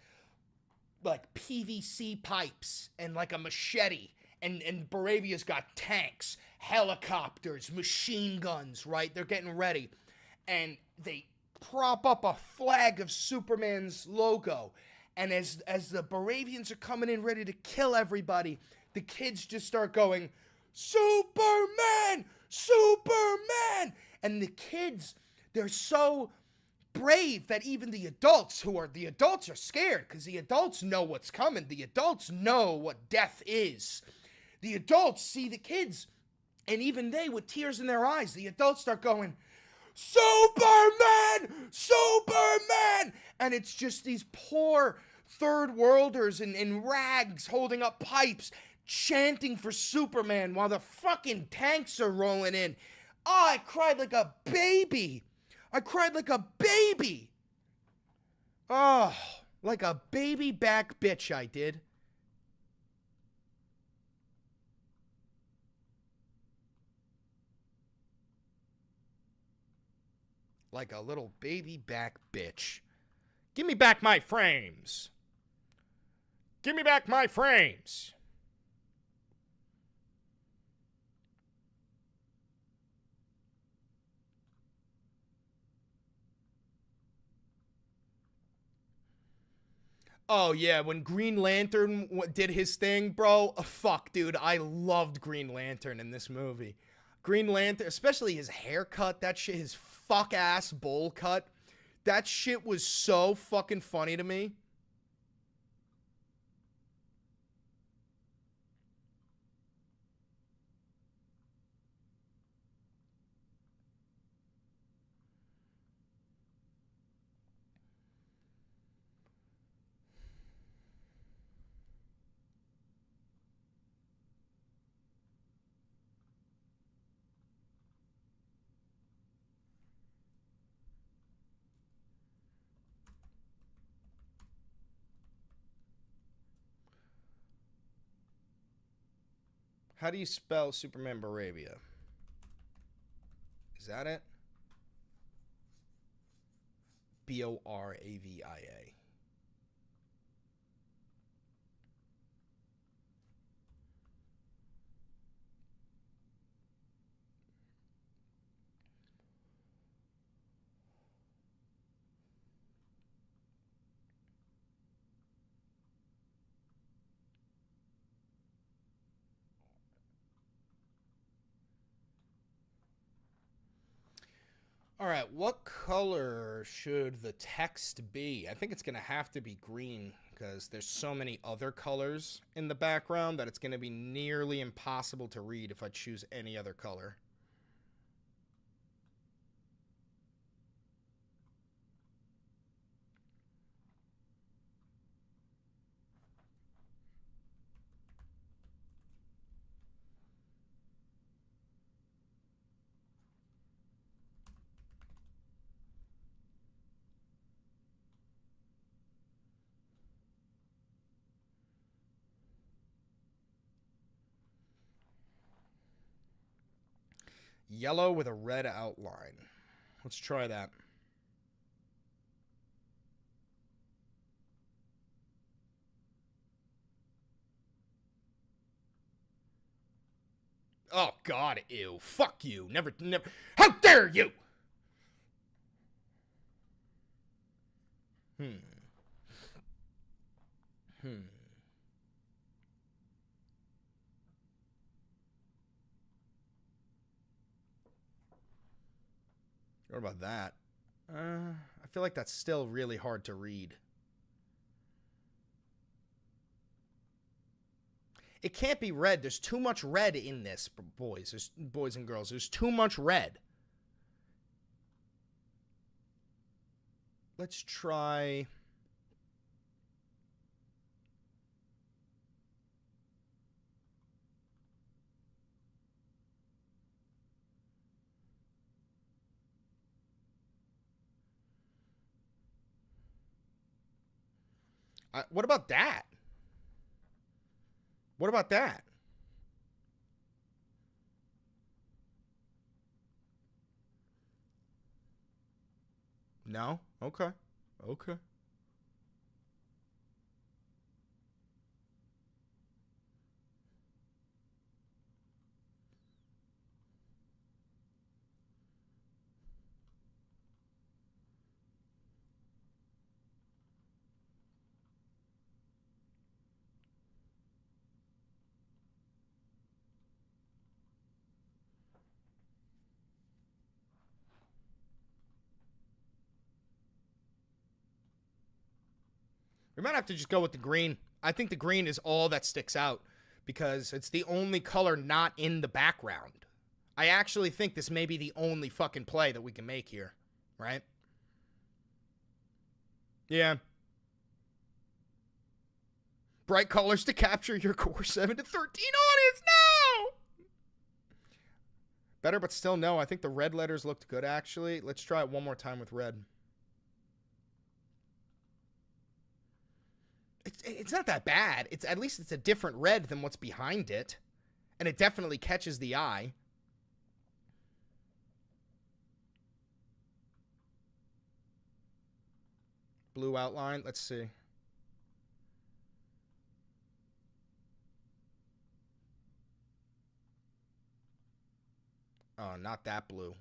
PVC pipes and like a machete, and Baravia's got tanks, helicopters, machine guns, right? They're getting ready, and they prop up a flag of Superman's logo, and as the Baravians are coming in ready to kill everybody, the kids just start going, Superman! Superman! And the kids, they're so brave that even the adults are scared, because the adults know what's coming. The adults know what death is. The adults see the kids, and even they, with tears in their eyes, the adults start going, Superman! Superman! And it's just these poor third worlders in rags holding up pipes, chanting for Superman while the fucking tanks are rolling in. Oh, I cried like a baby. I cried like a baby. Oh, like a baby back bitch I did. Like a little baby back bitch. Give me back my frames. Give me back my frames. Oh, yeah, when Green Lantern did his thing, bro, fuck, dude, I loved Green Lantern in this movie. Green Lantern, especially his haircut, that shit, his fuck-ass bowl cut, that shit was so fucking funny to me. How do you spell Superman Baravia? Is that it? Boravia. All right, what color should the text be? I think it's going to have to be green, because there's so many other colors in the background that it's going to be nearly impossible to read if I choose any other color. Yellow with a red outline. Let's try that. Oh, God, ew. Fuck you. Never. How dare you! What about that? I feel like that's still really hard to read. It can't be red. There's too much red in this, boys. Boys and girls. There's too much red. Let's try... What about that? What about that? No? Okay. Okay. We might have to just go with the green. I think the green is all that sticks out because it's the only color not in the background. I actually think this may be the only fucking play that we can make here, right? Yeah. Bright colors to capture your core 7 to 13 audience. No! Better, but still no. I think the red letters looked good, actually. Let's try it one more time with red. It's not that bad. At least it's a different red than what's behind it. And it definitely catches the eye. Blue outline. Let's see. Oh, not that blue.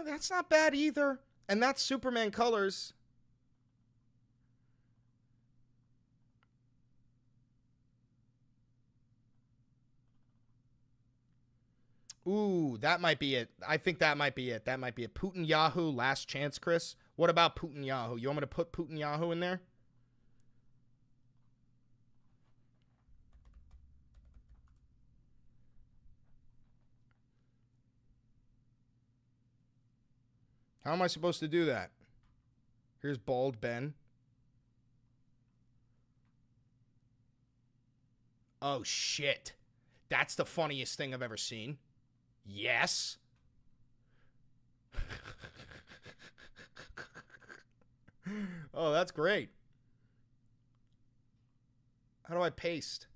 That's not bad either. And that's Superman colors. Ooh, that might be it. I think that might be it. That might be it. Putin Yahoo, last chance, Chris. What about Putin Yahoo? You want me to put Putin Yahoo in there? How am I supposed to do that? Here's Bald Ben. Oh, shit. That's the funniest thing I've ever seen. Yes. Oh, that's great. How do I paste?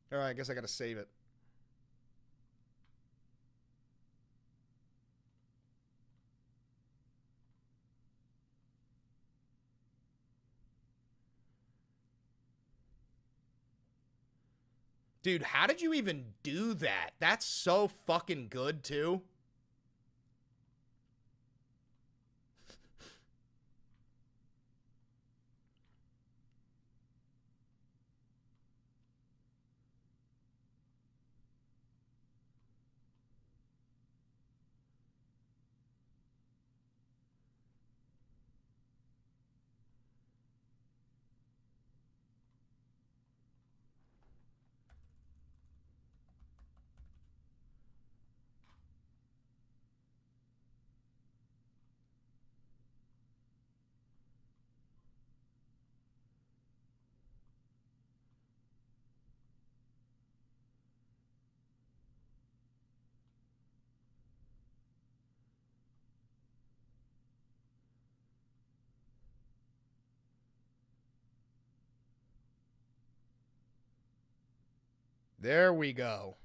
All right, I guess I got to save it. Dude, how did you even do that? That's so fucking good, too. There we go.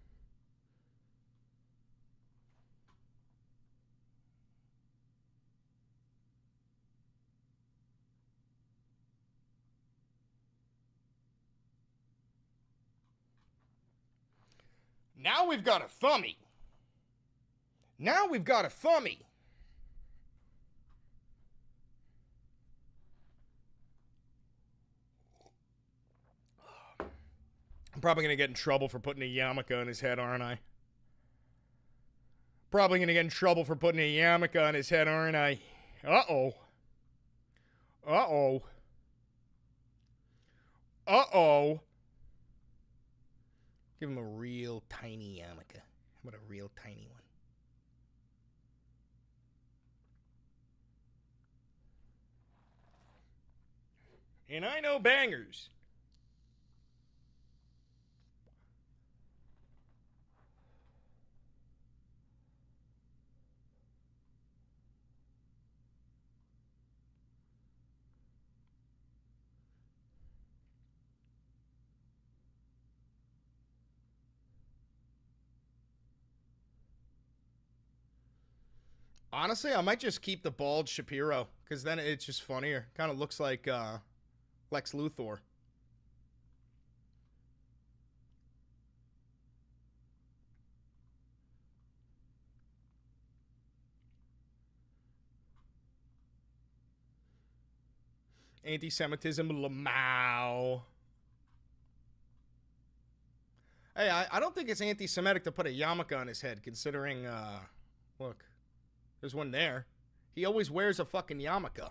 Now we've got a thumbie. Now we've got a thumbie. I'm probably going to get in trouble for putting a yarmulke on his head, aren't I? Probably going to get in trouble for putting a yarmulke on his head, aren't I? Uh-oh. Uh-oh. Uh-oh. Give him a real tiny yarmulke. How about a real tiny one? And I know bangers. Honestly, I might just keep the bald Shapiro, because then it's just funnier. Kind of looks like Lex Luthor. Anti-Semitism, Lamau. Hey, I don't think it's anti-Semitic to put a yarmulke on his head, considering, look, there's one there. He always wears a fucking yarmulke.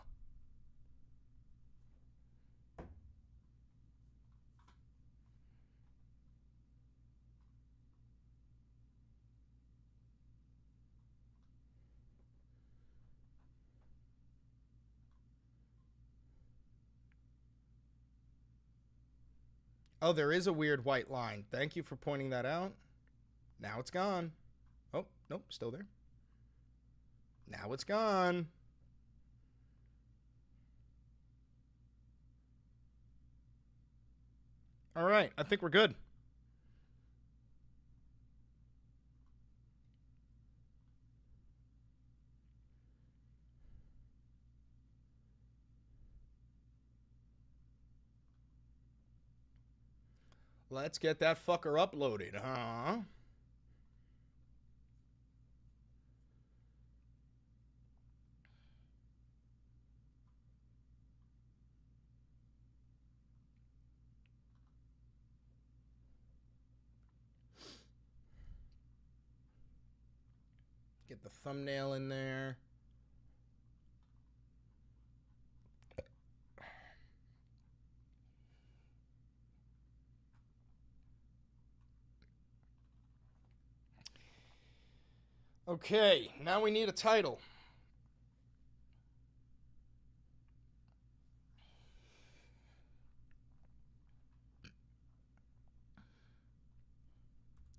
Oh, there is a weird white line. Thank you for pointing that out. Now it's gone. Oh, nope, still there. Now it's gone. All right, I think we're good. Let's get that fucker uploaded, huh? Get the thumbnail in there. Okay, now we need a title.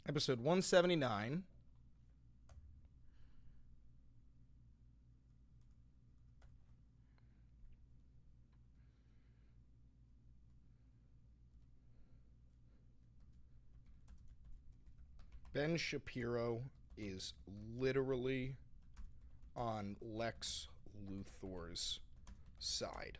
Episode 179. Ben Shapiro is literally on Lex Luthor's side.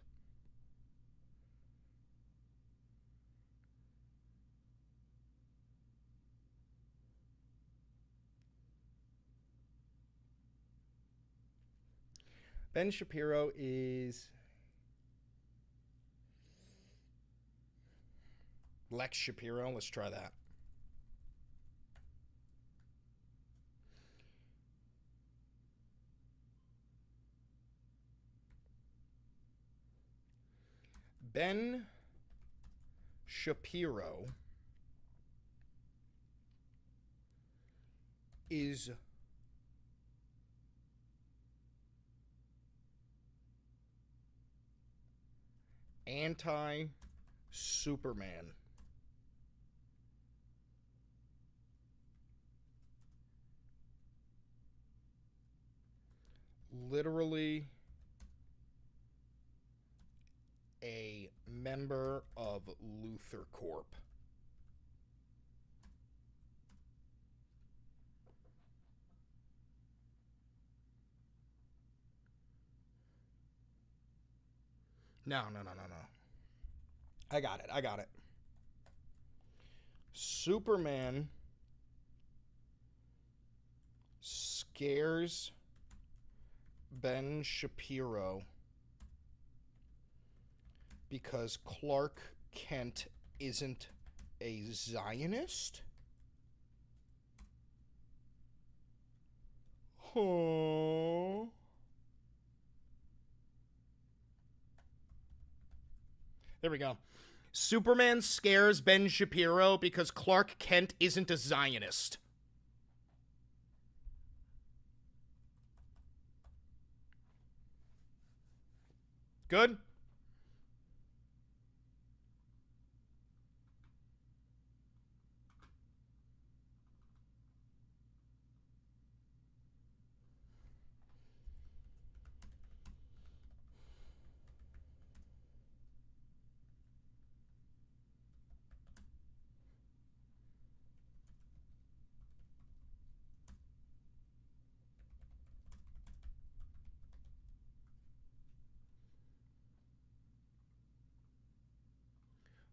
Ben Shapiro is Lex Shapiro. Let's try that. Ben Shapiro is anti-Superman. Literally a member of Luthor Corp. No. I got it. Superman scares Ben Shapiro because Clark Kent isn't a Zionist? Huh. There we go. Superman scares Ben Shapiro because Clark Kent isn't a Zionist. Good?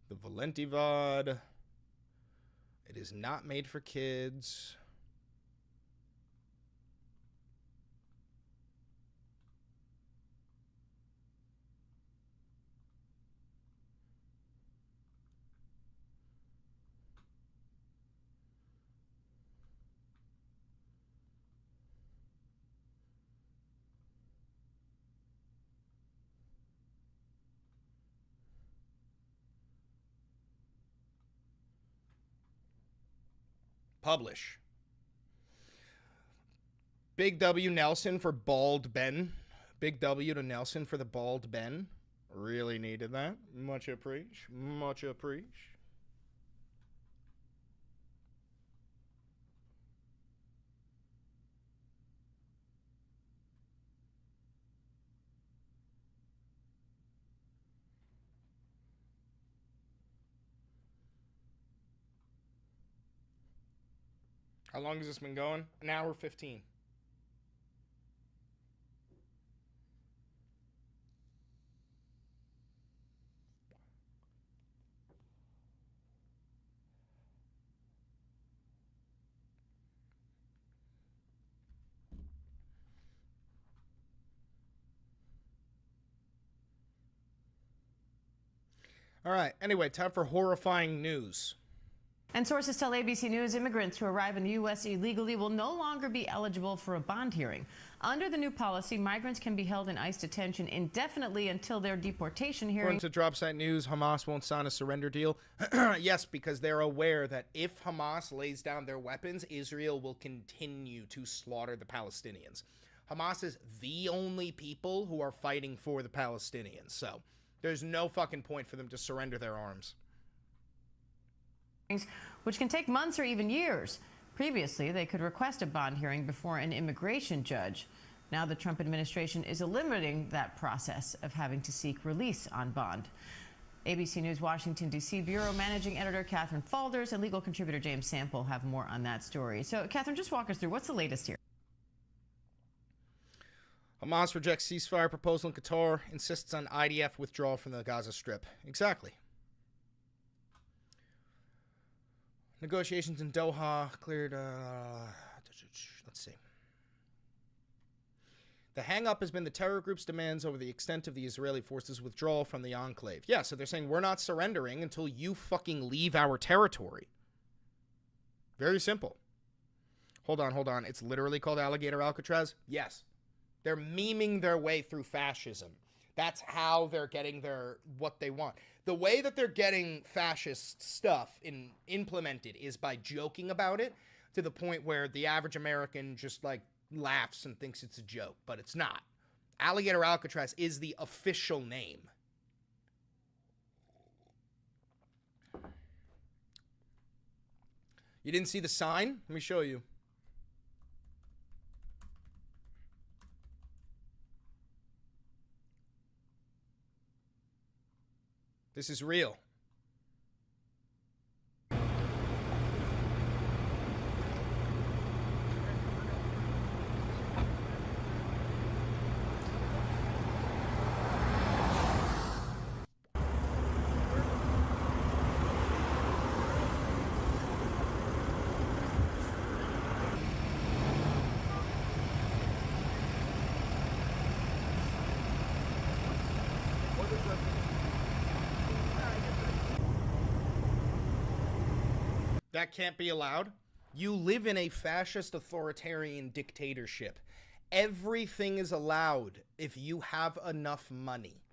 The Valenti VOD. It is not made for kids. Publish. Big W Nelson for Bald Ben. Big W to Nelson for the Bald Ben. Really needed that. Much appreciate. Much appreciate. How long has this been going? An hour 15. All right. Anyway, time for horrifying news. And sources tell ABC News immigrants who arrive in the U.S. illegally will no longer be eligible for a bond hearing. Under the new policy, migrants can be held in ICE detention indefinitely until their deportation hearing. According to Dropsite News, Hamas won't sign a surrender deal. Yes, because they're aware that if Hamas lays down their weapons, Israel will continue to slaughter the Palestinians. Hamas is the only people who are fighting for the Palestinians. So there's no fucking point for them to surrender their arms. Which can take months or even years. Previously, they could request a bond hearing before an immigration judge. Now the Trump administration is eliminating that process of having to seek release on bond. ABC News Washington, D.C. Bureau Managing Editor Catherine Falders and legal contributor James Sample have more on that story. So, Catherine, just walk us through what's the latest here. Hamas rejects ceasefire proposal in Qatar, insists on IDF withdrawal from the Gaza Strip. Exactly. Negotiations in Doha cleared. Let's see. The hang-up has been the terror group's demands over the extent of the Israeli forces' withdrawal from the enclave. Yeah, so they're saying we're not surrendering until you fucking leave our territory. Very simple. Hold on. It's literally called Alligator Alcatraz? Yes. They're memeing their way through fascism. That's how they're getting what they want. The way that they're getting fascist stuff implemented is by joking about it to the point where the average American just like laughs and thinks it's a joke, but it's not. Alligator Alcatraz is the official name. You didn't see the sign? Let me show you. This is real. That can't be allowed. You live in a fascist authoritarian dictatorship. Everything is allowed if you have enough money.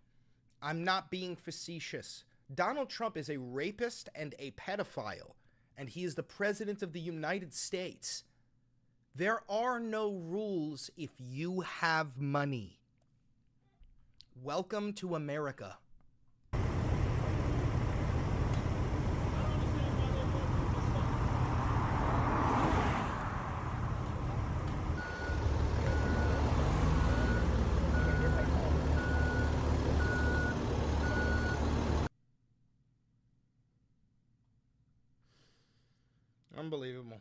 I'm not being facetious. Donald Trump is a rapist and a pedophile, and he is the president of the United States. There are no rules if you have money. Welcome to America. Unbelievable.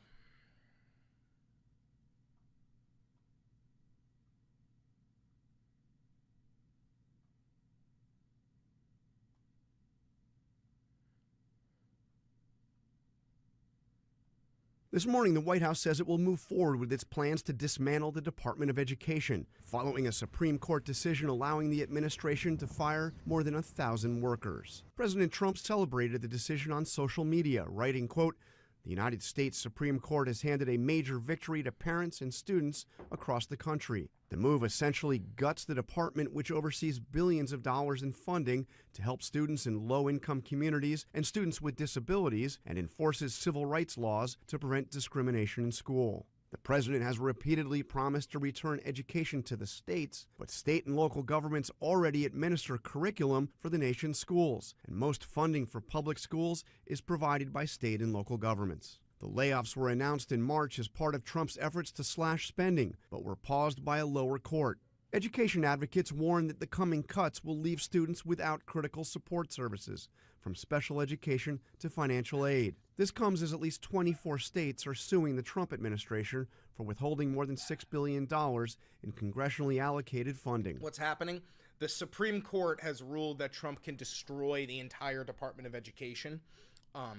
This morning, the White House says it will move forward with its plans to dismantle the Department of Education, following a Supreme Court decision allowing the administration to fire more than 1,000 workers. President Trump celebrated the decision on social media, writing, quote, "The United States Supreme Court has handed a major victory to parents and students across the country. The move essentially guts the department, which oversees billions of dollars in funding to help students in low-income communities and students with disabilities, and enforces civil rights laws to prevent discrimination in school." The president has repeatedly promised to return education to the states, but state and local governments already administer curriculum for the nation's schools, and most funding for public schools is provided by state and local governments. The layoffs were announced in March as part of Trump's efforts to slash spending, but were paused by a lower court. Education advocates warn that the coming cuts will leave students without critical support services, from special education to financial aid. This comes as at least 24 states are suing the Trump administration for withholding more than $6 billion in congressionally allocated funding. What's happening? The Supreme Court has ruled that Trump can destroy the entire Department of Education.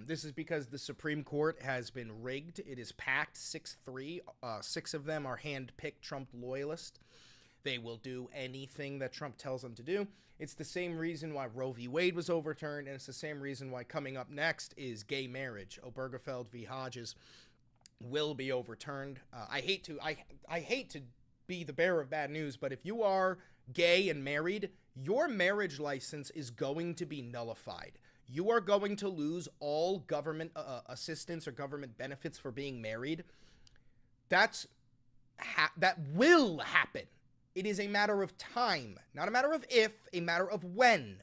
This is because the Supreme Court has been rigged. It is packed 6-3. 6 of them are hand-picked Trump loyalists. They will do anything that Trump tells them to do. It's the same reason why Roe v. Wade was overturned, and it's the same reason why coming up next is gay marriage. Obergefell v. Hodges will be overturned. I hate to be the bearer of bad news, but if you are gay and married, your marriage license is going to be nullified. You are going to lose all government assistance or government benefits for being married. That will happen. It is a matter of time, not a matter of if, a matter of when.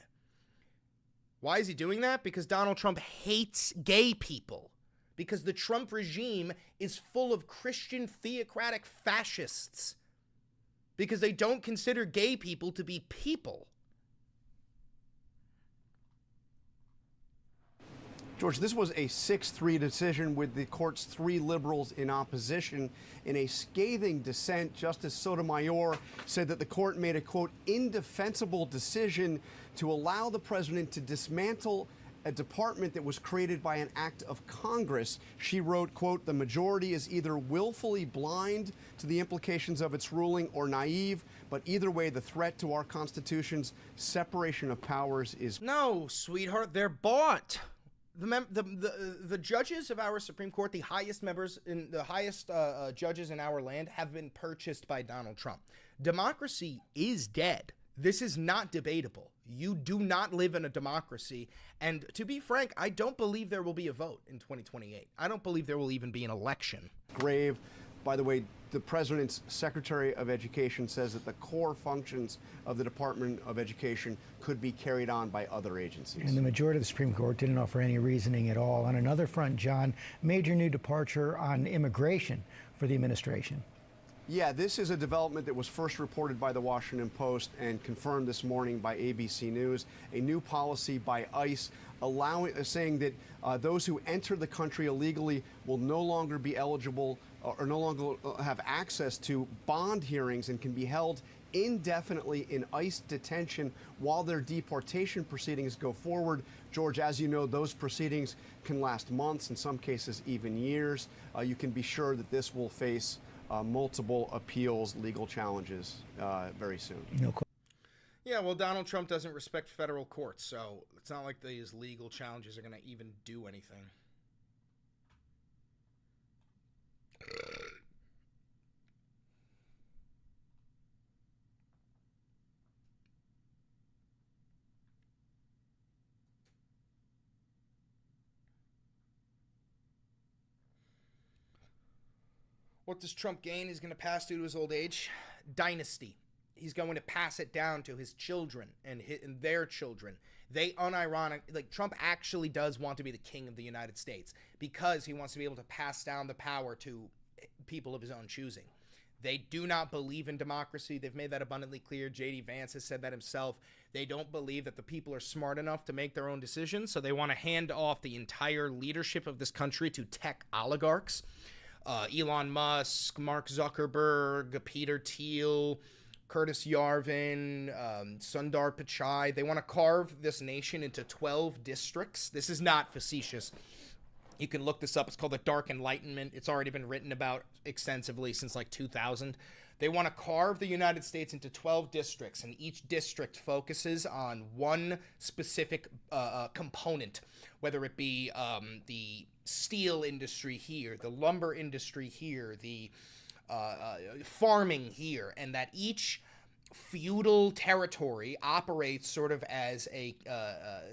Why is he doing that? Because Donald Trump hates gay people. Because the Trump regime is full of Christian theocratic fascists. Because they don't consider gay people to be people. George, this was a 6-3 decision with the court's 3 liberals in opposition. In a scathing dissent, Justice Sotomayor said that the court made a, quote, indefensible decision to allow the president to dismantle a department that was created by an act of Congress. She wrote, quote, "The majority is either willfully blind to the implications of its ruling or naive, but either way, the threat to our Constitution's separation of powers is..." No, sweetheart, they're bought. The judges of our Supreme Court, the highest judges in our land, have been purchased by Donald Trump. Democracy is dead. This is not debatable. You do not live in a democracy. And to be frank, I don't believe there will be a vote in 2028. I don't believe there will even be an election. Grave. By the way, the president's Secretary of Education says that the core functions of the Department of Education could be carried on by other agencies. And the majority of the Supreme Court didn't offer any reasoning at all. On another front, John, major new departure on immigration for the administration. Yeah, this is a development that was first reported by the Washington Post and confirmed this morning by ABC News. A new policy by ICE saying that those who enter the country illegally will no longer be eligible or no longer have access to bond hearings and can be held indefinitely in ICE detention while their deportation proceedings go forward. George, as you know, those proceedings can last months, in some cases even years. You can be sure that this will face multiple appeals, legal challenges very soon. No question. Yeah, well, Donald Trump doesn't respect federal courts, so it's not like these legal challenges are going to even do anything. What does Trump gain? He's going to pass due to his old age. Dynasty. He's going to pass it down to his children and their children. They Trump actually does want to be the king of the United States because he wants to be able to pass down the power to people of his own choosing. They do not believe in democracy. They've made that abundantly clear. J.D. Vance has said that himself. They don't believe that the people are smart enough to make their own decisions, so they want to hand off the entire leadership of this country to tech oligarchs. Elon Musk, Mark Zuckerberg, Peter Thiel, Curtis Yarvin, Sundar Pichai. They want to carve this nation into 12 districts. This is not facetious. You can look this up. It's called the Dark Enlightenment. It's already been written about extensively since like 2000. They want to carve the United States into 12 districts, and each district focuses on one specific component, whether it be the steel industry here, the lumber industry here, the farming here, and that each feudal territory operates sort of as a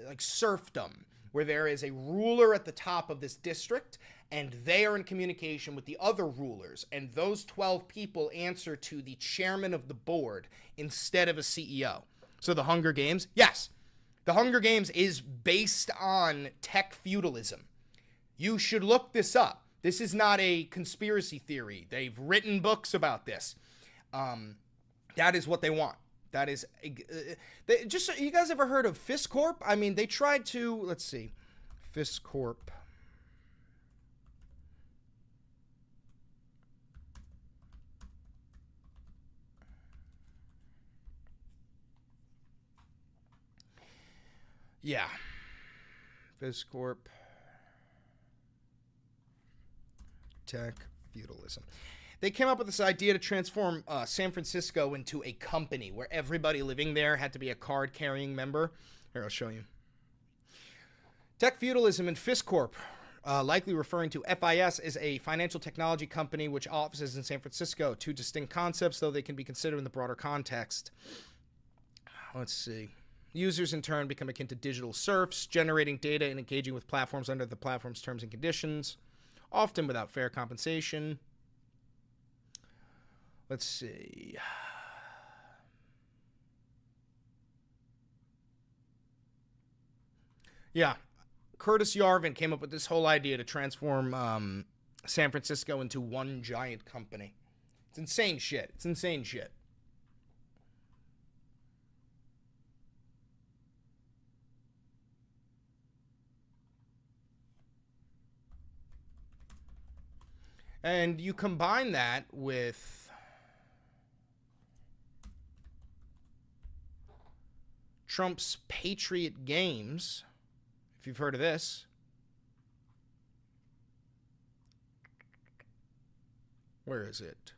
like serfdom, where there is a ruler at the top of this district, and they are in communication with the other rulers, and those 12 people answer to the chairman of the board instead of a CEO. So the Hunger Games, yes, the Hunger Games is based on tech feudalism. You should look this up. This is not a conspiracy theory. They've written books about this. That is what they want. That is, you guys ever heard of Fist Corp? I mean, they tried to, let's see, Fist Corp. Yeah. Fist Corp. Tech feudalism. They came up with this idea to transform San Francisco into a company where everybody living there had to be a card-carrying member. Here, I'll show you. Tech feudalism and Fist Corp, likely referring to FIS, is a financial technology company which offices in San Francisco. Two distinct concepts, though they can be considered in the broader context. Let's see. Users, in turn, become akin to digital serfs, generating data and engaging with platforms under the platform's terms and conditions, often without fair compensation. Let's see. Yeah. Curtis Yarvin came up with this whole idea to transform San Francisco into one giant company. It's insane shit. It's insane shit. And you combine that with Trump's Patriot Games, if you've heard of this. Where is it?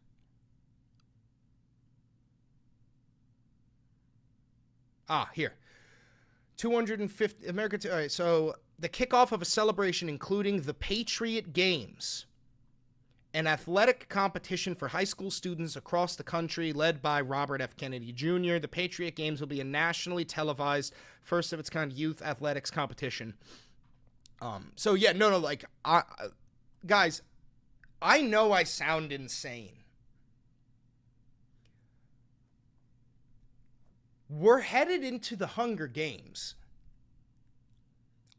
Here. 250 America. All right, so the kickoff of a celebration including the Patriot Games, an athletic competition for high school students across the country led by Robert F. Kennedy Jr. The Patriot Games will be a nationally televised, first of its kind youth athletics competition. So yeah, no, like, guys, I know I sound insane. We're headed into the Hunger Games.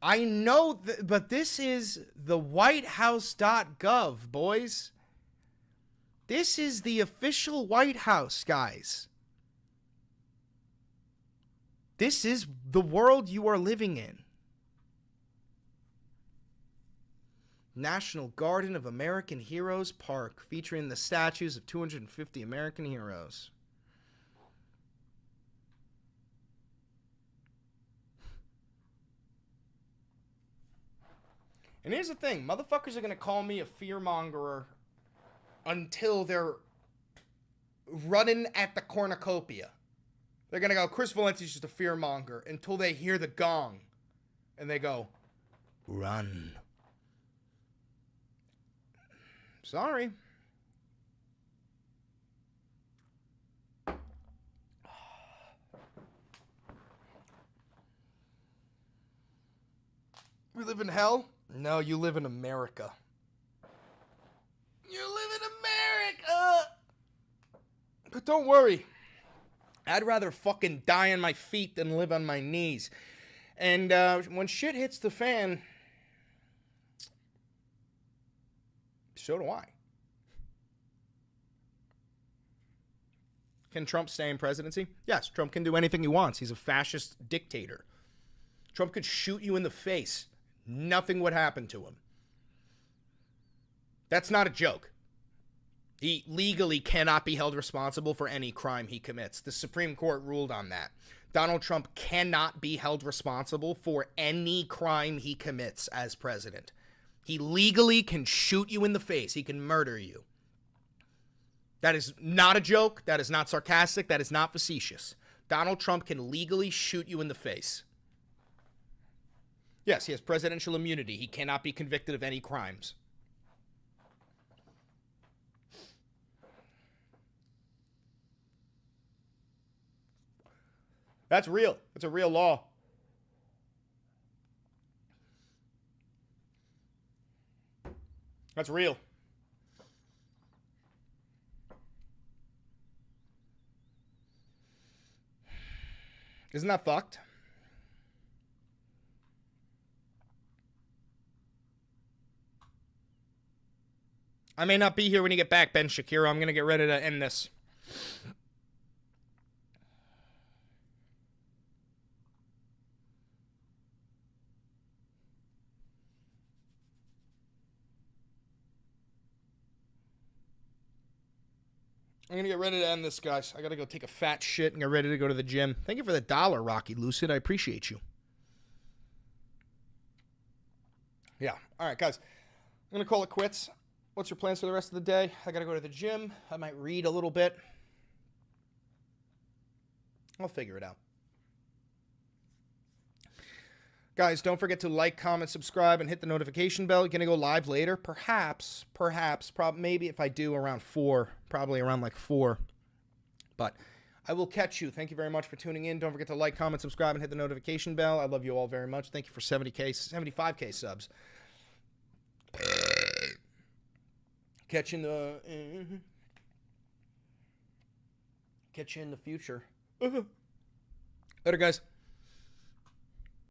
I know, but this is the whitehouse.gov, boys. This is the official White House, guys. This is the world you are living in. National Garden of American Heroes Park, featuring the statues of 250 American heroes. And here's the thing, motherfuckers are going to call me a fearmongerer until they're running at the cornucopia. They're going to go, Chris Valencia's just a fearmonger, until they hear the gong. And they go, run. Sorry. We live in hell? No, you live in America. You live in America! But don't worry. I'd rather fucking die on my feet than live on my knees. And when shit hits the fan, so do I. Can Trump stay in presidency? Yes, Trump can do anything he wants. He's a fascist dictator. Trump could shoot you in the face. Nothing would happen to him. That's not a joke. He legally cannot be held responsible for any crime he commits. The Supreme Court ruled on that. Donald Trump cannot be held responsible for any crime he commits as president. He legally can shoot you in the face. He can murder you. That is not a joke. That is not sarcastic. That is not facetious. Donald Trump can legally shoot you in the face. Yes, he has presidential immunity. He cannot be convicted of any crimes. That's real. It's a real law. That's real. Isn't that fucked? I may not be here when you get back, Ben Shapiro. I'm going to get ready to end this. I'm going to get ready to end this, guys. I got to go take a fat shit and get ready to go to the gym. Thank you for the $1, Rocky Lucid. I appreciate you. Yeah. All right, guys. I'm going to call it quits. What's your plans for the rest of the day? I got to go to the gym. I might read a little bit. I'll figure it out. Guys, don't forget to like, comment, subscribe, and hit the notification bell. You're going to go live later. Perhaps, maybe if I do around 4, probably around like 4. But I will catch you. Thank you very much for tuning in. Don't forget to like, comment, subscribe, and hit the notification bell. I love you all very much. Thank you for 75K subs. Catch you in the future. Later, guys.